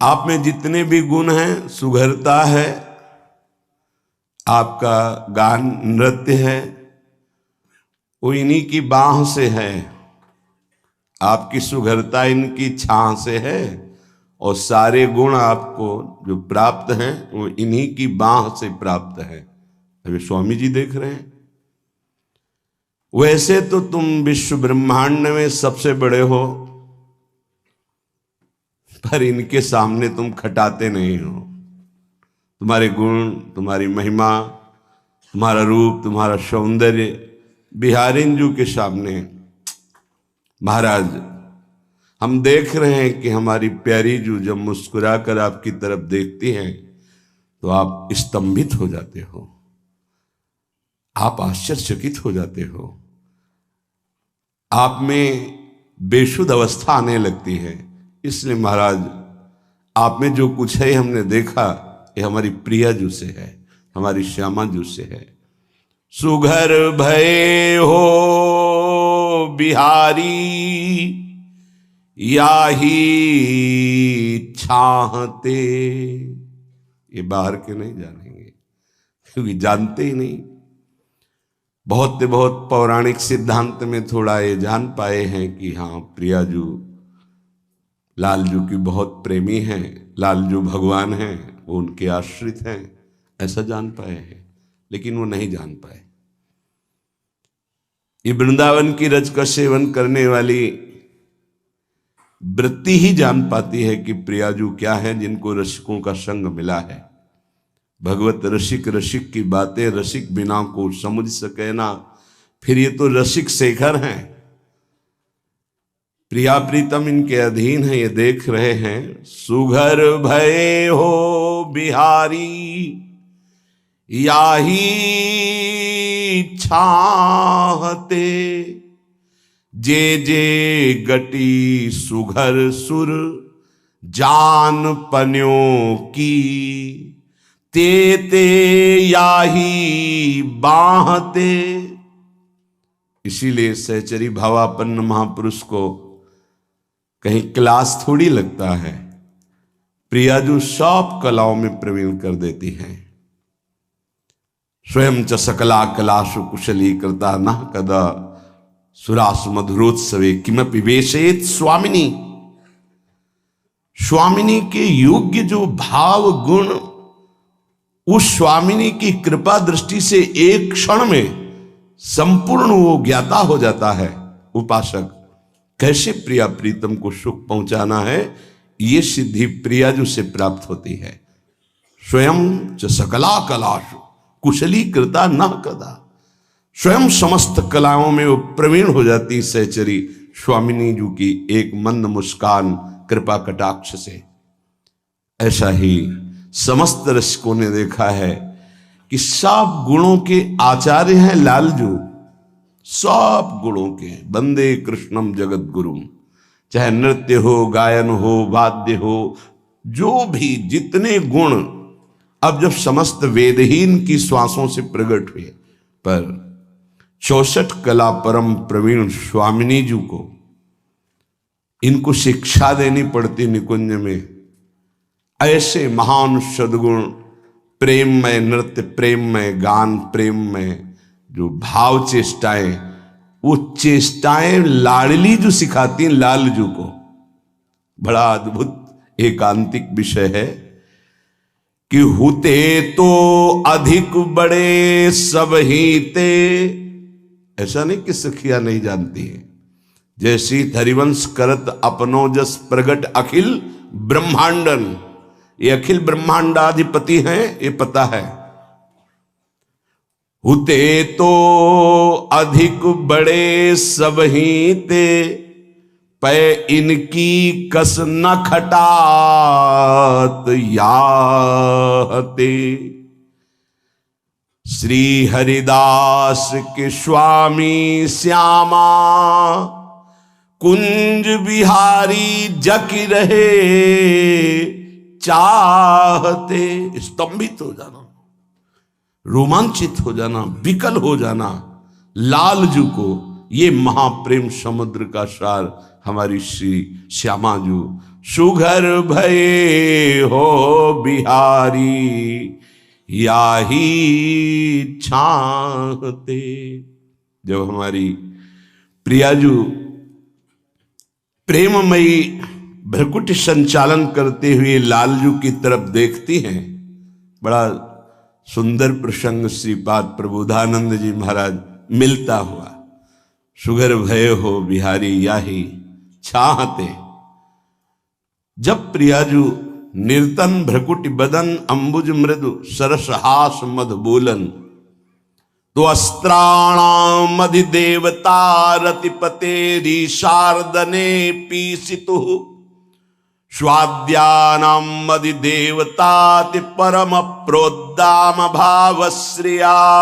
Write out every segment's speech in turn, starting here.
आप में जितने भी गुण हैं, सुघरता है, आपका गान नृत्य है, वो इन्हीं की बाह से है। आपकी सुघरता इनकी छाह से है और सारे गुण आपको जो प्राप्त हैं वो इन्हीं की बाह से प्राप्त है। अभी स्वामी जी देख रहे हैं। वैसे तो तुम विश्व ब्रह्मांड में सबसे बड़े हो, पर इनके सामने तुम खटाते नहीं हो। तुम्हारे गुण, तुम्हारी महिमा, तुम्हारा रूप, तुम्हारा सौंदर्य बिहारिंजू के सामने महाराज हम देख रहे हैं कि हमारी प्यारी जू जब मुस्कुरा कर आपकी तरफ देखती हैं तो आप स्तंभित हो जाते हो, आप आश्चर्यचकित हो जाते हो, आप में बेशुद्ध अवस्था आने लगती है। इसलिए महाराज आप में जो कुछ है हमने देखा, ये हमारी प्रिया जू से है, हमारी श्यामा जू से है। सुघर भय हो बिहारी याही छाहते। ये बाहर के नहीं जानेंगे क्योंकि जानते ही नहीं। बहुत पौराणिक सिद्धांत में थोड़ा ये जान पाए हैं कि हाँ प्रियाजू लालजू की बहुत प्रेमी हैं, लालजू भगवान हैं, वो उनके आश्रित हैं, ऐसा जान पाए हैं, लेकिन वो नहीं जान पाए। ये वृंदावन की रज का सेवन करने वाली वृत्ति ही जान पाती है कि प्रियाजू क्या है, जिनको रसिकों का संग मिला है। भगवत रसिक रसिक की बातें रसिक बिना को समझ सके ना, फिर ये तो रसिक शेखर हैं, प्रिया प्रीतम इनके अधीन है, ये देख रहे हैं। सुघर भय हो बिहारी याही छाहते। जे जे गटी सुघर सुर जान पन्यों की, ते ते याही बाहते। इसीलिए सहचरी भावापन्न महापुरुष को कहीं क्लास थोड़ी लगता है। प्रियाजू सब कलाओं में प्रवीण कर देती हैं। स्वयं च सकला कलासु कुशली कृता न कदा सुरास मधुरोत्सवे किमपि वेशेत स्वामिनी। स्वामिनी के योग्य जो भाव गुण, उस स्वामिनी की कृपा दृष्टि से एक क्षण में संपूर्ण वो ज्ञाता हो जाता है। उपासक कैसे प्रिया प्रीतम को सुख पहुंचाना है, ये सिद्धि प्रियाजू से प्राप्त होती है। स्वयं च सकला कलासु कुशली कृता न कदा। स्वयं समस्त कलाओं में वो प्रवीण हो जाती सहचरी स्वामिनी जू की एक मंद मुस्कान कृपा कटाक्ष से। ऐसा ही समस्त रसिकों ने देखा है कि सब गुणों के आचार्य हैं लालजू, सब गुणों के। वंदे कृष्णम जगत गुरुम। चाहे नृत्य हो, गायन हो, वाद्य हो, जो भी जितने गुण अब जब समस्त वेदहीन की श्वासों से प्रकट हुए, पर 64 कला परम प्रवीण स्वामिनी जी को इनको शिक्षा देनी पड़ती निकुंज में। ऐसे महान सद्गुण, प्रेममय नृत्य, प्रेममय गान, प्रेममय जो भाव चेष्टाएं, वो चेष्टाएं लाडली जो सिखाती हैं लालजू को। बड़ा अद्भुत एकांतिक विषय है कि हुते तो अधिक बड़े सब ही ते। ऐसा नहीं कि सखिया नहीं जानती है। जैसी हरिवंश करत अपनो जस प्रगट अखिल ब्रह्मांडन, ये अखिल ब्रह्मांडाधिपति हैं, ये पता है। हुते तो अधिक बड़े सब ही ते, पै इनकी कस न खटात याते। श्री हरिदास के स्वामी श्यामा, कुंज बिहारी जकी रहे चाहते। स्तंभित हो जाना, रोमांचित हो जाना, विकल हो जाना लालजू को, ये महाप्रेम समुद्र का सार हमारी श्री श्यामा जू सुघर भये हो बिहारी याही छाते। जब हमारी प्रियाजू प्रेममयी भ्रकुटी संचालन करते हुए लालजू की तरफ देखती हैं, बड़ा सुंदर प्रसंग श्रीपाद प्रबोधानंद जी महाराज मिलता हुआ। सुघर भय हो बिहारी याही छाहते। जब प्रियाजू निर्तन भ्रकुटी बदन अंबुज मृदु सरस हास मध बोलन, तो अस्त्राणाम अधिदेवता रतिपते रीशार्दने पीसितु, स्वाद्यानाम अधिदेवताति परम प्रोद्दाम भावश्रियाम,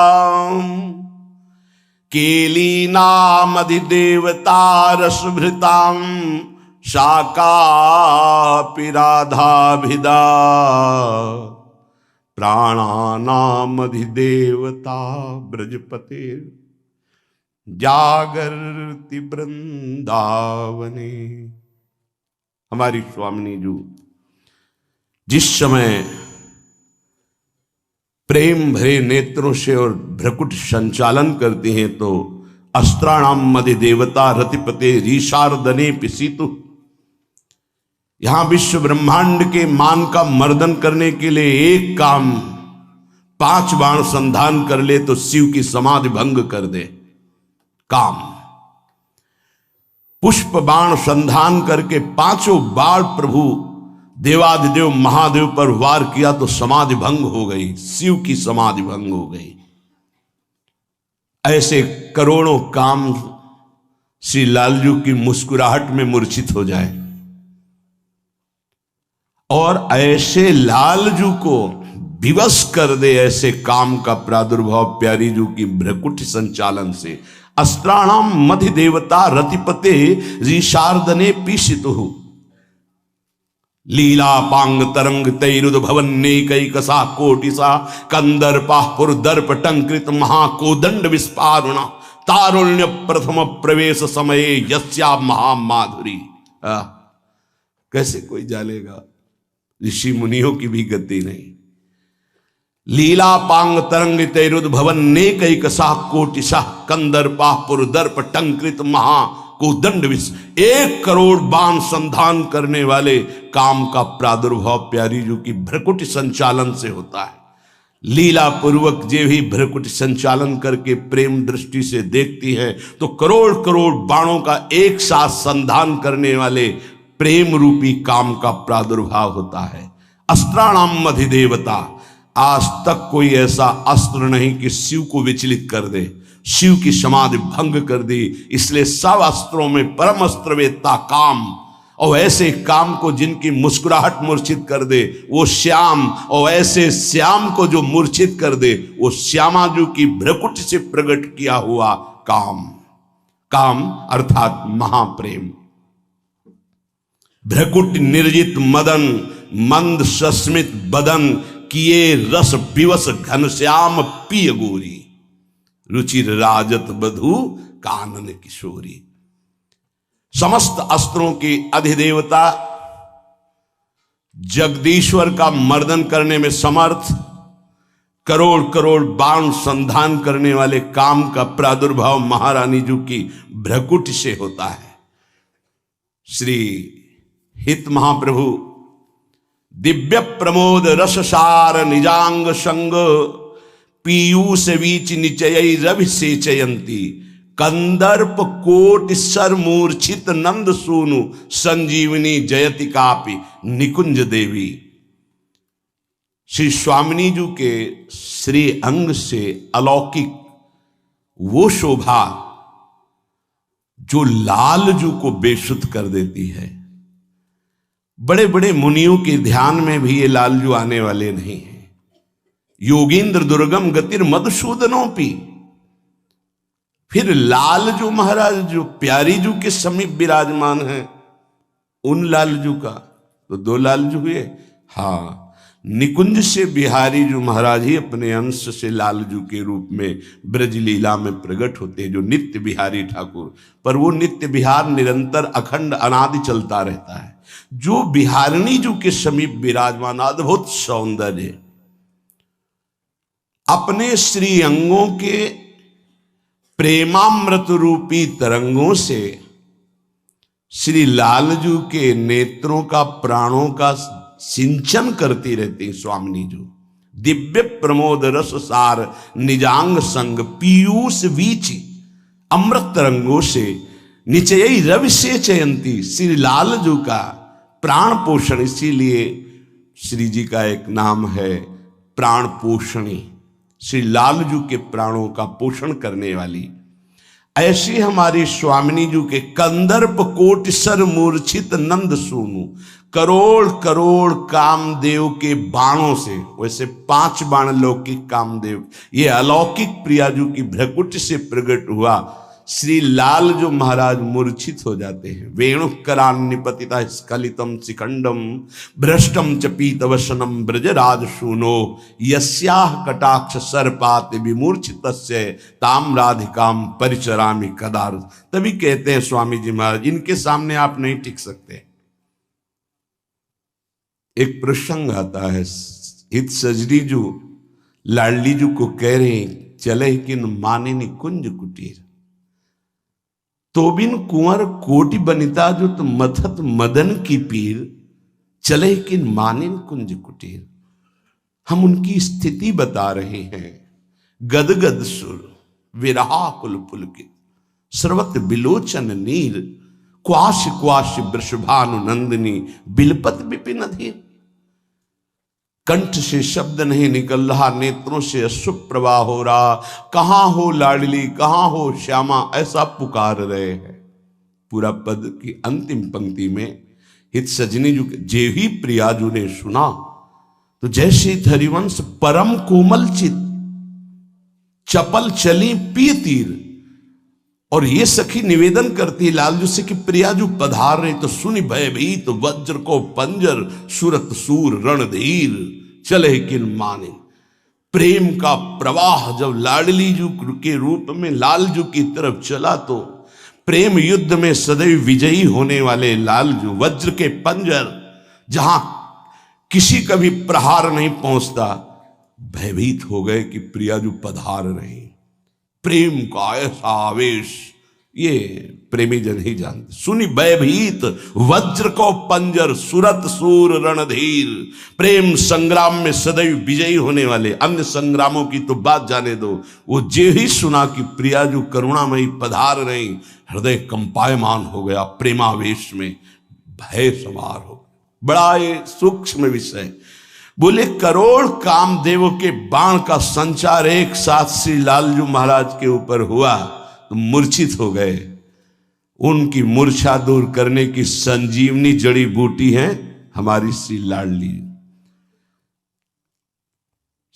केलीनाम अधिदेवता रसभृताम शाकापि राधाभिदा, प्राणानाम अधिदेवता ब्रजपते जागर्ति वृंदावने। हमारी स्वामिनी जी जिस समय प्रेम भरे नेत्रों से और भ्रकुट संचालन करते हैं तो अस्त्राणाम मध्य देवता रतिपते रीशार्दने पिसीतु, यहां विश्व ब्रह्मांड के मान का मर्दन करने के लिए एक काम 5 बाण संधान कर ले तो शिव की समाधि भंग कर दे। काम पुष्प बाण संधान करके 5 बाण प्रभु देवादिदेव महादेव पर वार किया तो समाधि भंग हो गई, शिव की समाधि भंग हो गई। ऐसे करोड़ों काम श्री लालजू की मुस्कुराहट में मूर्छित हो जाए, और ऐसे लालजू को विवश कर दे ऐसे काम का प्रादुर्भाव प्यारी जू की भ्रकुट संचालन से। अस्त्राणाम मध्य देवता रतिपते ऋषार्दने पीषितु, लीला पांग तरंग तैरुद भवन्नेकैकसा कोटिसा, कंदर्पाः पुरदर्प टंकृत महाकोदंड विस्फारुणा, तारुण्य प्रथम प्रवेश समये यस्या महामाधुरी। कैसे कोई जालेगा, ऋषि मुनियों की भी गति नहीं। लीला पांग तरंग तैरुद भवन्नेकैकसा कोटिसा, कंदर्पाः पुरदर्प टंकृत महाकोदंड विष। 1 करोड़ बाण संधान करने वाले काम का प्रादुर्भाव प्यारी जू की भ्रकुट संचालन से होता है। लीला पूर्वक जे भी भ्रकुट संचालन करके प्रेम दृष्टि से देखती है तो करोड़ करोड़ बाणों का एक साथ संधान करने वाले प्रेम रूपी काम का प्रादुर्भाव होता है। अस्त्राणाम मध्य देवता, आज तक कोई ऐसा अस्त्र नहीं कि शिव को विचलित कर दे, शिव की समाधि भंग कर दी। इसलिए सब अस्त्रों में परम अस्त्र वेत्ता काम, और ऐसे काम को जिनकी मुस्कुराहट मूर्छित कर दे वो श्याम, और ऐसे श्याम को जो मूर्छित कर दे वो श्यामाजू की भ्रकुट से प्रकट किया हुआ काम। काम अर्थात महाप्रेम। भ्रकुट निर्जित मदन मंद सस्मित बदन, किए रस विवश घनश्याम पिय गोरी, रुचिर राजत बधू कानन किशोरी। समस्त अस्त्रों के अधिदेवता जगदीश्वर का मर्दन करने में समर्थ, करोड़ करोड़ बाण संधान करने वाले काम का प्रादुर्भाव महारानी जी की भ्रकुट से होता है। श्री हित महाप्रभु दिव्य प्रमोद रससार निजांग संग, पीयूष वीच निचय रवि सेचयंती, कंदर्प कोट सर मूर्छित नंद सूनु, संजीवनी जयति कापि निकुंज देवी। श्री स्वामिनी जी के श्री अंग से अलौकिक वो शोभा जो लालजू को बेसुध कर देती है। बड़े बड़े मुनियों के ध्यान में भी ये लालजू आने वाले नहीं हैं। योगींद्र दुर्गम गतिर मधुसूदनोपी। फिर लालजू महाराज जो प्यारी जू के समीप विराजमान हैं, उन लालजू का तो 2 लालजू हुए। हाँ, निकुंज से बिहारी जो महाराज ही अपने अंश से लालजू के रूप में ब्रज लीला में प्रकट होते हैं, जो नित्य बिहारी ठाकुर। पर वो नित्य बिहार निरंतर अखंड अनादि चलता रहता है। जो बिहारिणी जू के समीप विराजमान अद्भुत सौंदर्य, अपने श्री अंगों के प्रेमामृत रूपी तरंगों से श्री लालजू के नेत्रों का, प्राणों का सिंचन करती रहती स्वामिनी जो। दिव्य प्रमोद रस सार निजांग संग पीयूष वीच अमृत तरंगों से निचयी रवि से चयंती। श्री लालजू का प्राण पोषण, इसीलिए श्री जी का एक नाम है प्राण पोषणी। श्री लालजू के प्राणों का पोषण करने वाली ऐसी हमारी स्वामिनी जू के कंदर्प कोटि सर मूर्छित नंद सूनु। करोड़ करोड़ कामदेव के बाणों से, वैसे 5 बाण लौकिक कामदेव, ये अलौकिक प्रियाजू की भ्रकुट से प्रकट हुआ। श्री लाल जो महाराज मूर्छित हो जाते हैं। वेणुकरान्निपतिता स्खलितम शिखंडम भ्रष्टम च पीतवसनम ब्रजराज शूनो यस्याह कटाक्ष सर्पात विमूर्छितस्य ताम राधिकाम परिचरामि कदार। तभी कहते हैं स्वामी जी महाराज, इनके सामने आप नहीं टिक सकते। एक प्रसंग आता है, हित सजरी जो लाडली जू को कह रहे चले किन माने नि कुंज कुटीर, तो बिन कुंवर कोटि बनिता जो तो मथत मदन की पीर, चले किन मानिन कुंज कुटीर। हम उनकी स्थिति बता रहे हैं। गदगद सुर विरहा कुल पुलकित, सर्वत बिलोचन नीर, क्वाश क्वाश वृषभानु नंदिनी बिलपत विपिन अधीर। कंठ से शब्द नहीं निकल रहा, नेत्रों से अश्रु प्रवाह हो रहा। कहां हो लाडली, कहां हो श्यामा, ऐसा पुकार रहे हैं। पूरा पद की अंतिम पंक्ति में हित सजनी जो जे ही प्रियाजू ने सुना तो जैसे हरिवंश परम कोमल चित चपल चली पी तीर। और ये सखी निवेदन करती लालजू से कि प्रियाजू पधार रहे तो सुनि भयभीत वज्र को पंजर सुरत सूर रणधीर चले किन माने। प्रेम का प्रवाह जब लाडली जू के रूप में लालजू की तरफ चला तो प्रेम युद्ध में सदैव विजयी होने वाले लालजू वज्र के पंजर जहां किसी का भी प्रहार नहीं पहुंचता, भयभीत हो गए कि प्रियाजू पधार रहे। प्रेम का ऐसा आवेश ये प्रेमी जन ही जानते। सुनी भयभीत वज्र को पंजर सुरत सूर रणधीर। प्रेम संग्राम में सदैव विजयी होने वाले, अन्य संग्रामों की तो बात जाने दो, वो जे ही सुना कि प्रियाजू करुणामयी पधार रही, हृदय कंपायमान हो गया। प्रेमावेश में भय सवार हो। बड़ा ये सूक्ष्म विषय। बोले करोड़ कामदेवों के बाण का संचार एक साथ श्री लालजू महाराज के ऊपर हुआ तो मूर्छित हो गए। उनकी मूर्छा दूर करने की संजीवनी जड़ी बूटी है हमारी श्री लाडली।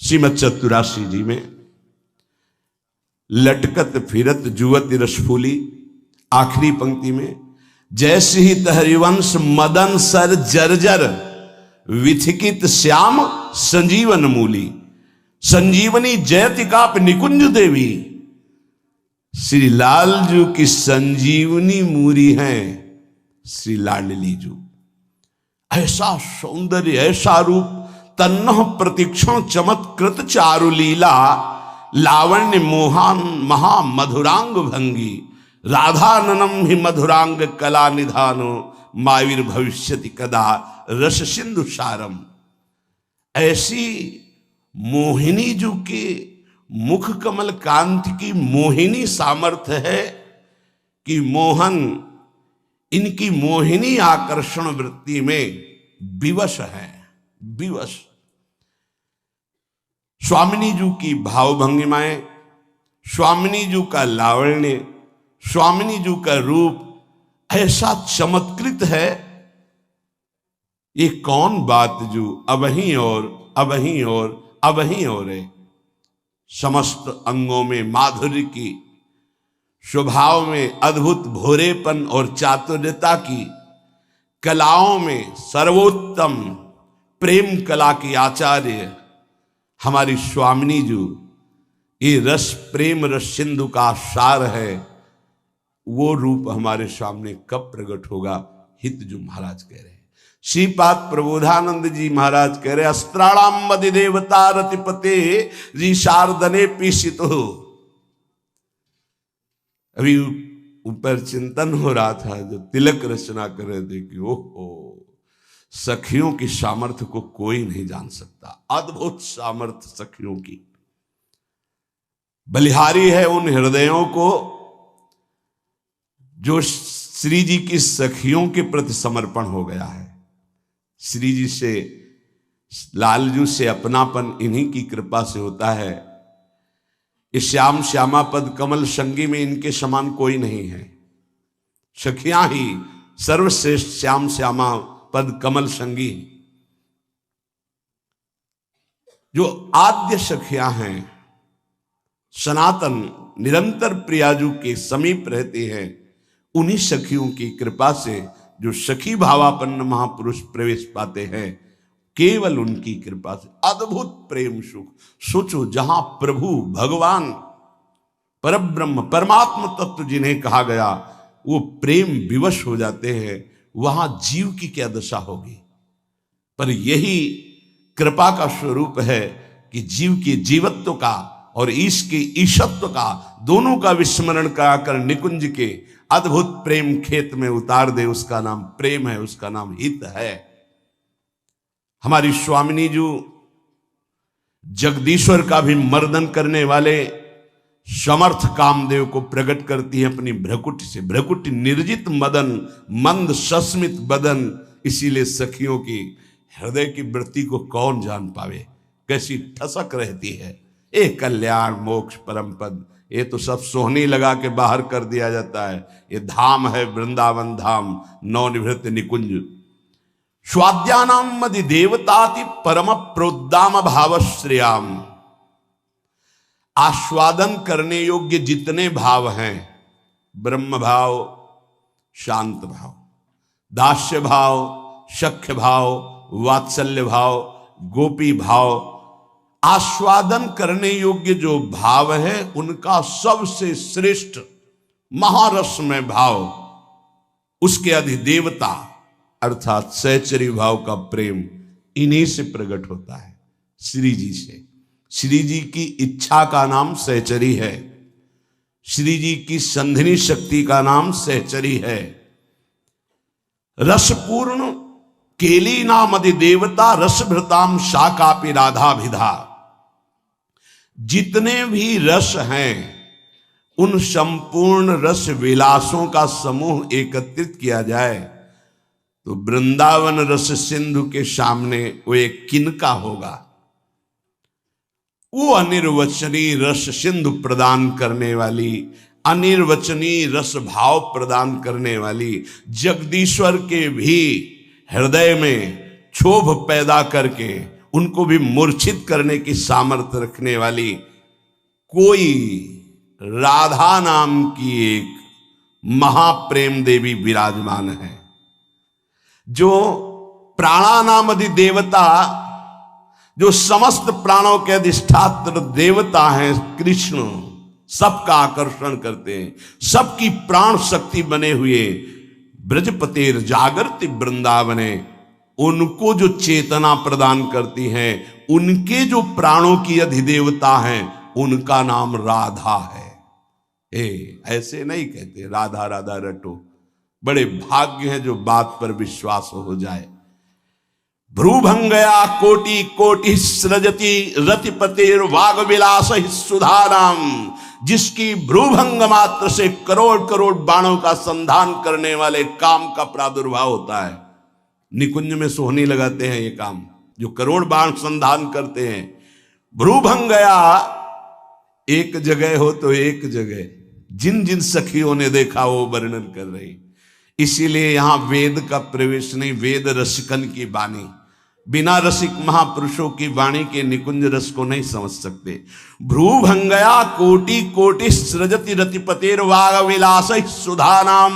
श्रीमद चतुराशी जी में लटकत फिरत जुवत रसफूली, आखिरी पंक्ति में जैसे ही हरिवंश मदन सर जर्जर विथिकित श्याम संजीवन मूली, संजीवनी जयतिकाप निकुंज देवी। श्री लालजू की संजीवनी मूरी है श्री लाडली जू। ऐसा सौंदर्य, ऐसा रूप, तन्नह प्रतिक्षण चमत्कृत चारु लीला, लावण्य मोहान महा मधुरांग भंगी, राधाननम ही मधुरांग कला निधानो, माविर भविष्यति कदा रस सिंधु सारम। ऐसी मोहिनी जू के मुख कमल कांति की मोहिनी सामर्थ्य है कि मोहन इनकी मोहिनी आकर्षण वृत्ति में विवश है, विवश। स्वामिनी जू की भावभंगिमाएं, स्वामिनी जू का लावण्य, स्वामिनी जू का रूप ऐसा चमत्कृत है। ये कौन बात जो अबहीं और अबहीं और अबहीं और है। समस्त अंगों में माधुर्य की, स्वभाव में अद्भुत भोरेपन और चातुर्यता की, कलाओं में सर्वोत्तम प्रेम कला की आचार्य हमारी स्वामिनी जी, ये रस प्रेम रस सिंधु का सार है, वो रूप हमारे सामने कब प्रकट होगा? हित जो महाराज कह रहे हैं, श्रीपाद प्रबोधानंद जी महाराज कह रहे, अस्त्राणाम मदि देवता रतिपते जी शारदने पीसित हो। अभी ऊपर चिंतन हो रहा था, जो तिलक रचना कर रहे थे कि ओहो, सखियों की सामर्थ्य को कोई नहीं जान सकता। अद्भुत सामर्थ्य सखियों की, बलिहारी है उन हृदयों को जो श्री जी की सखियों के प्रति समर्पण हो गया है। श्री जी से, लालजू से अपनापन इन्हीं की कृपा से होता है। इस श्याम श्यामा पद कमल संगी में इनके समान कोई नहीं है। सखियां ही सर्वश्रेष्ठ श्याम श्यामा पद कमल संगी, जो आद्य सखियां हैं, सनातन निरंतर प्रियाजू के समीप रहते हैं। उन्हीं सखियों की कृपा से जो सखी भावापन्न महापुरुष प्रवेश पाते हैं, केवल उनकी कृपा से अद्भुत प्रेम सुख। सोचो, जहां प्रभु भगवान परब्रह्म परमात्म तत्व जिन्हें कहा गया वो प्रेम विवश हो जाते हैं, वहां जीव की क्या दशा होगी? पर यही कृपा का स्वरूप है कि जीव के जीवत्व का और ईश के ईशत्व का दोनों का विस्मरण कराकर निकुंज के अद्भुत प्रेम खेत में उतार दे। उसका नाम प्रेम है, उसका नाम हित है। हमारी स्वामिनी जी जगदीश्वर का भी मर्दन करने वाले समर्थ कामदेव को प्रकट करती है अपनी भ्रकुटी से। भ्रकुटी निर्जित मदन मंद सस्मित बदन, इसीलिए सखियों की हृदय की वृत्ति को कौन जान पावे, कैसी ठसक रहती है। एक कल्याण मोक्ष परम पद, ये तो सब सोहनी लगा के बाहर कर दिया जाता है। ये धाम है वृंदावन धाम, नवनिवृत्त निकुंज। स्वाद्यानाम मदि देवताति परम प्रोद्दाम भावश्रेयाम। आस्वादन करने योग्य जितने भाव हैं, ब्रह्म भाव, शांत भाव, दास्य भाव, सख्य भाव, वात्सल्य भाव, गोपी भाव, आस्वादन करने योग्य जो भाव है, उनका सबसे श्रेष्ठ महारसमय भाव, उसके अधिदेवता अर्थात सहचरी भाव का प्रेम इन्हीं से प्रकट होता है, श्री जी से। श्री जी की इच्छा का नाम सहचरी है, श्री जी की संधिनी शक्ति का नाम सहचरी है। रसपूर्ण केली नाम अधिदेवता रसभृताम शाकापि राधाभिधा। जितने भी रस हैं, उन संपूर्ण रस विलासों का समूह एकत्रित किया जाए तो वृंदावन रस सिंधु के सामने वो एक किनका होगा। वो अनिर्वचनीय रस सिंधु प्रदान करने वाली, अनिर्वचनीय रस भाव प्रदान करने वाली, जगदीश्वर के भी हृदय में क्षोभ पैदा करके उनको भी मूर्छित करने की सामर्थ्य रखने वाली कोई राधा नाम की एक महाप्रेम देवी विराजमान है, जो प्राणानाम अधिदेवता, जो समस्त प्राणों के अधिष्ठात्र देवता हैं कृष्ण, सबका आकर्षण करते हैं, सबकी प्राण शक्ति बने हुए ब्रजपतेर जागृति वृंदावने, उनको जो चेतना प्रदान करती हैं, उनके जो प्राणों की अधिदेवता हैं, उनका नाम राधा है। ऐसे नहीं कहते राधा राधा रटो, बड़े भाग्य हैं जो बात पर विश्वास हो जाए। भ्रूभंगया कोटि कोटि सृजति रतिपतेर वाग विलास सुधाराम। जिसकी भ्रूभंग मात्र से करोड़ करोड़ बाणों का संधान करने वाले काम का प्रादुर्भाव होता है। निकुंज में सोहनी लगाते हैं ये काम, जो करोड़ बाण संधान करते हैं। भ्रूभंगया, एक जगह हो तो एक जगह, जिन जिन सखियों ने देखा वो वर्णन कर रही। इसीलिए यहां वेद का प्रवेश नहीं, वेद रसिकन की वाणी, बिना रसिक महापुरुषों की वाणी के निकुंज रस को नहीं समझ सकते। भ्रूभंगया कोटि कोटि सृजति रतिपतेर वाग विलास सुधानाम।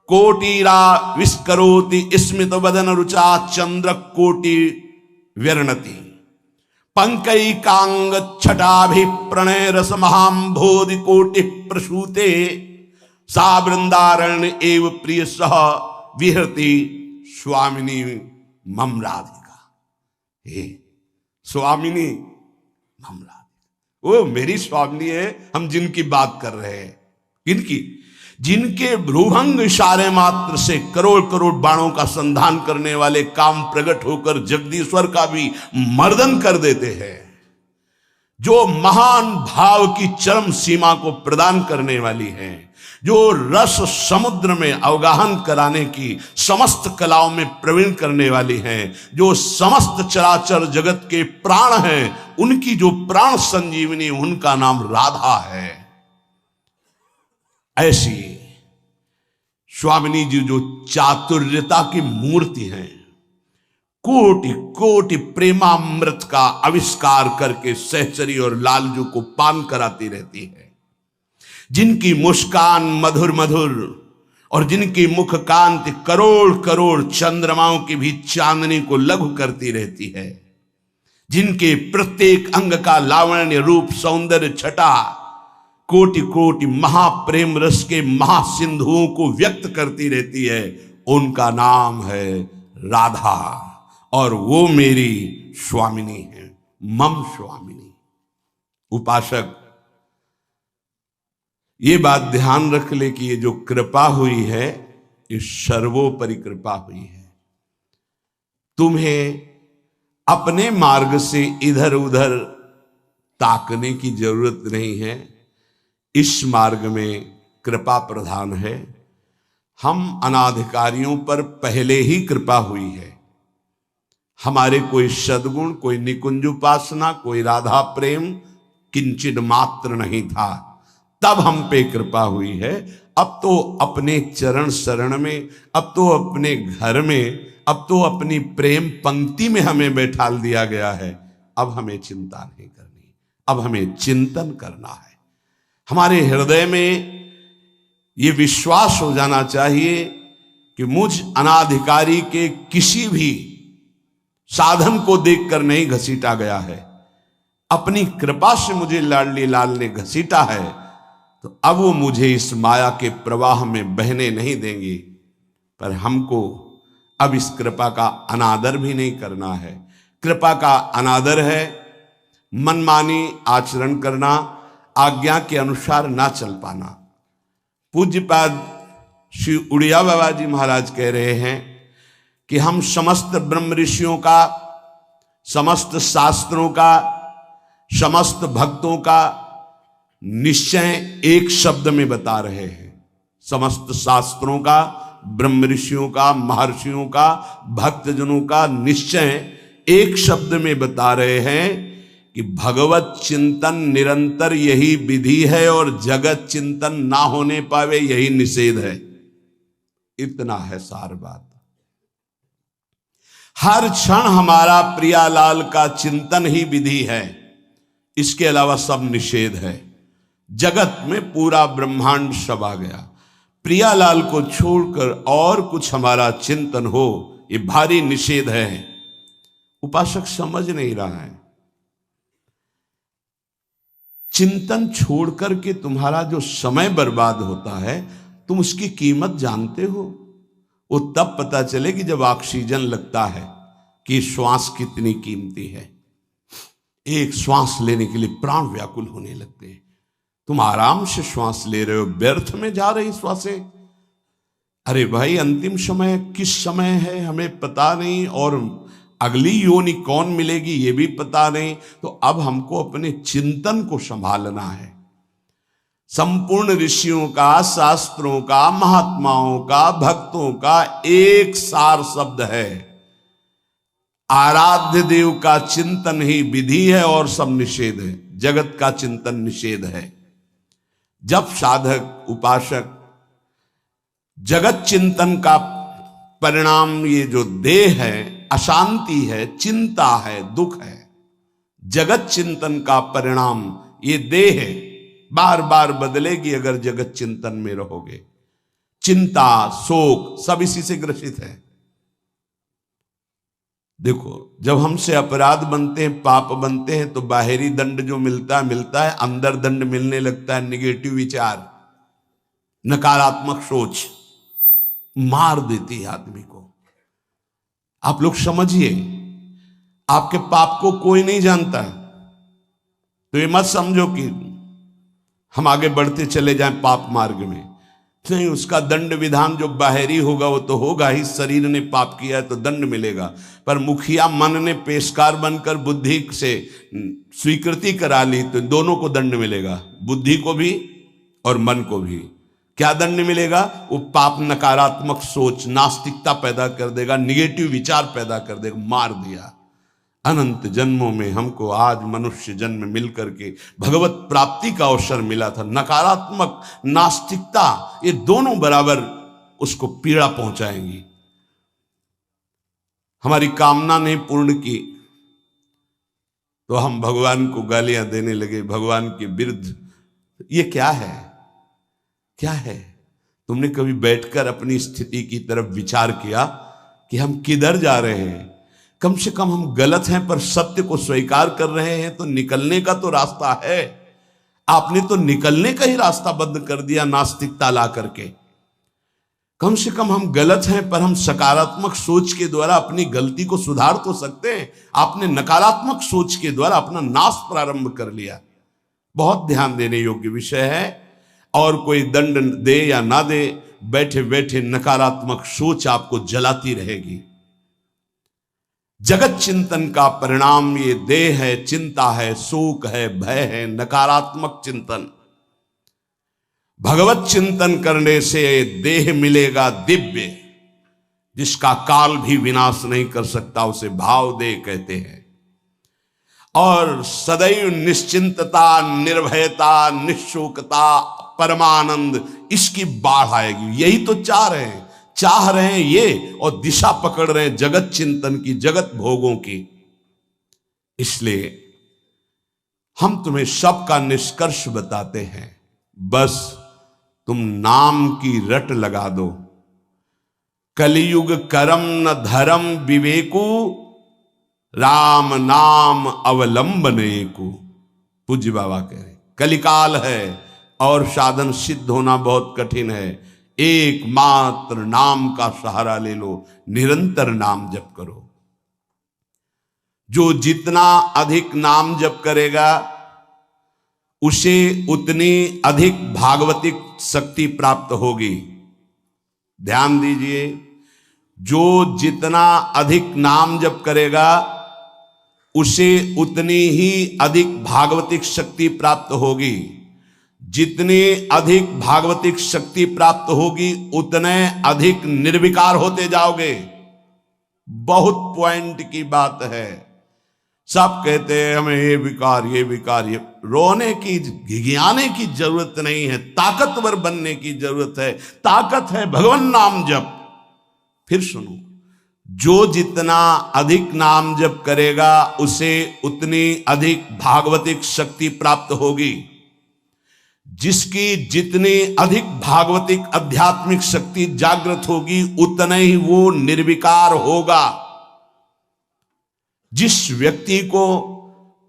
कोटिरा विस्करोति स्मित वदन रुचा चंद्र कोटि व्यरणति पंकैकांग छटाभि प्रणय रस महाम्भोधि कोटि प्रसूते सा वृंदारण्य एव प्रिय सह विहरति स्वामिनी मम राधिका। हे स्वामिनी मम राधिका, वो मेरी स्वामिनी है। हम जिनकी बात कर रहे हैं, किनकी? जिनके भ्रूभंग इशारे मात्र से करोड़ करोड़ बाणों का संधान करने वाले काम प्रकट होकर जगदीश्वर का भी मर्दन कर देते हैं, जो महान भाव की चरम सीमा को प्रदान करने वाली है, जो रस समुद्र में अवगाहन कराने की समस्त कलाओं में प्रवीण करने वाली हैं, जो समस्त चराचर जगत के प्राण हैं, उनकी जो प्राण संजीवनी, उनका नाम राधा है। ऐसी स्वामिनी जी जो चातुर्यता की मूर्ति हैं, कोटि कोटि प्रेमामृत का आविष्कार करके सहचरी और लालजू को पान कराती रहती है, जिनकी मुस्कान मधुर मधुर और जिनकी मुख कांति करोड़ करोड़ चंद्रमाओं की भी चांदनी को लघु करती रहती है, जिनके प्रत्येक अंग का लावण्य रूप सौंदर्य छटा कोटि कोटि महाप्रेम रस के महासिंधुओं को व्यक्त करती रहती है, उनका नाम है राधा, और वो मेरी स्वामिनी है, मम स्वामिनी। उपासक ये बात ध्यान रख ले कि ये जो कृपा हुई है, ये सर्वोपरि कृपा हुई है। तुम्हें अपने मार्ग से इधर उधर ताकने की जरूरत नहीं है। इस मार्ग में कृपा प्रधान है। हम अनाधिकारियों पर पहले ही कृपा हुई है। हमारे कोई सद्गुण, कोई निकुंज उपासना, कोई राधा प्रेम किंचित मात्र नहीं था, तब हम पे कृपा हुई है। अब तो अपने चरण शरण में, अब तो अपने घर में, अब तो अपनी प्रेम पंक्ति में हमें बैठाल दिया गया है। अब हमें चिंता नहीं करनी, अब हमें चिंतन करना है। हमारे हृदय में ये विश्वास हो जाना चाहिए कि मुझ अनाधिकारी के किसी भी साधन को देखकर नहीं घसीटा गया है, अपनी कृपा से मुझे लाडली लाल ने घसीटा है, तो अब वो मुझे इस माया के प्रवाह में बहने नहीं देंगे। पर हमको अब इस कृपा का अनादर भी नहीं करना है। कृपा का अनादर है मनमानी आचरण करना, आज्ञा के अनुसार ना चल पाना। पूज्यपाद श्री उड़िया बाबा जी महाराज कह रहे हैं कि हम समस्त ब्रह्म ऋषियों का, समस्त शास्त्रों का, समस्त भक्तों का निश्चय एक शब्द में बता रहे हैं। समस्त शास्त्रों का, ब्रह्म ऋषियों का, महर्षियों का, भक्तजनों का निश्चय एक शब्द में बता रहे हैं कि भगवत चिंतन निरंतर यही विधि है और जगत चिंतन ना होने पावे यही निषेध है। इतना है सार बात। हर क्षण हमारा प्रियालाल का चिंतन ही विधि है, इसके अलावा सब निषेध है। जगत में पूरा ब्रह्मांड सब आ गया, प्रियालाल को छोड़कर और कुछ हमारा चिंतन हो ये भारी निषेध है। उपासक समझ नहीं रहा है। चिंतन छोड़कर के तुम्हारा जो समय बर्बाद होता है, तुम उसकी कीमत जानते हो? वो तब पता चलेगी जब ऑक्सीजन लगता है कि श्वास कितनी कीमती है। एक श्वास लेने के लिए प्राण व्याकुल होने लगते हैं। तुम आराम से श्वास ले रहे हो, व्यर्थ में जा रही श्वासें। अरे भाई, अंतिम समय किस समय है हमें पता नहीं, और अगली योनि कौन मिलेगी ये भी पता नहीं। तो अब हमको अपने चिंतन को संभालना है। संपूर्ण ऋषियों का, शास्त्रों का, महात्माओं का, भक्तों का एक सार शब्द है, आराध्य देव का चिंतन ही विधि है और सब निषेध है। जगत का चिंतन निषेध है। जब साधक उपासक जगत चिंतन का परिणाम ये जो देह है, अशांति है, चिंता है, दुख है, जगत चिंतन का परिणाम ये देह है, बार बार बदलेगी अगर जगत चिंतन में रहोगे। चिंता, शोक सब इसी से ग्रसित है। देखो, जब हमसे अपराध बनते हैं, पाप बनते हैं, तो बाहरी दंड जो मिलता है, अंदर दंड मिलने लगता है निगेटिव विचार, नकारात्मक सोच मार देती है आदमी को। आप लोग समझिए, आपके पाप को कोई नहीं जानता, तो ये मत समझो कि हम आगे बढ़ते चले जाएं पाप मार्ग में। नहीं, उसका दंड विधान जो बाहरी होगा वो तो होगा ही। शरीर ने पाप किया है तो दंड मिलेगा, पर मुखिया मन ने पेशकार बनकर बुद्धि से स्वीकृति करा ली तो दोनों को दंड मिलेगा, बुद्धि को भी और मन को भी। क्या दंड मिलेगा? वो पाप नकारात्मक सोच, नास्तिकता पैदा कर देगा, निगेटिव विचार पैदा कर देगा। मार दिया। अनंत जन्मों में हमको आज मनुष्य जन्म मिल करके भगवत प्राप्ति का अवसर मिला था। नकारात्मक, नास्तिकता, ये दोनों बराबर उसको पीड़ा पहुंचाएंगी। हमारी कामना नहीं पूर्ण की तो हम भगवान को गालियां देने लगे, भगवान के विरुद्ध। ये क्या है? क्या है? तुमने कभी बैठकर अपनी स्थिति की तरफ विचार किया कि हम किधर जा रहे हैं? कम से कम हम गलत हैं पर सत्य को स्वीकार कर रहे हैं तो निकलने का तो रास्ता है। आपने तो निकलने का ही रास्ता बंद कर दिया नास्तिकता ला करके। कम से कम हम गलत हैं पर हम सकारात्मक सोच के द्वारा अपनी गलती को सुधार तो सकते हैं। आपने नकारात्मक सोच के द्वारा अपना नाश प्रारंभ कर लिया। बहुत ध्यान देने योग्य विषय है। और कोई दंड दे या ना दे, बैठे बैठे नकारात्मक सोच आपको जलाती रहेगी। जगत चिंतन का परिणाम ये देह है, चिंता है, शोक है, भय है, नकारात्मक चिंतन। भगवत चिंतन करने से देह मिलेगा दिव्य, जिसका काल भी विनाश नहीं कर सकता, उसे भाव देह कहते हैं। और सदैव निश्चिंतता, निर्भयता, निशोकता, परमानंद, इसकी बाढ़ आएगी। यही तो चाह रहे हैं ये, और दिशा पकड़ रहे हैं जगत चिंतन की, जगत भोगों की। इसलिए हम तुम्हें सबका निष्कर्ष बताते हैं, बस तुम नाम की रट लगा दो। कलियुग करम न धर्म विवेकु, राम नाम अवलंबने को। पूज्य बाबा कह रहे, कलिकाल है और साधन सिद्ध होना बहुत कठिन है। एकमात्र नाम का सहारा ले लो, निरंतर नाम जप करो। जो जितना अधिक नाम जप करेगा उसे उतनी अधिक भागवतिक शक्ति प्राप्त होगी। ध्यान दीजिए, जो जितना अधिक नाम जप करेगा उसे उतनी ही अधिक भागवतिक शक्ति प्राप्त होगी। जितनी अधिक भागवतिक शक्ति प्राप्त होगी उतने अधिक निर्विकार होते जाओगे। बहुत पॉइंट की बात है। सब कहते हैं हमें ये विकार, ये विकार, ये रोने की, घिघियाने की जरूरत नहीं है, ताकतवर बनने की जरूरत है। ताकत है भगवान नाम जप। फिर सुनो, जो जितना अधिक नाम जप करेगा उसे उतनी अधिक भागवतिक शक्ति प्राप्त होगी। जिसकी जितनी अधिक भागवतिक आध्यात्मिक शक्ति जागृत होगी उतना ही वो निर्विकार होगा। जिस व्यक्ति को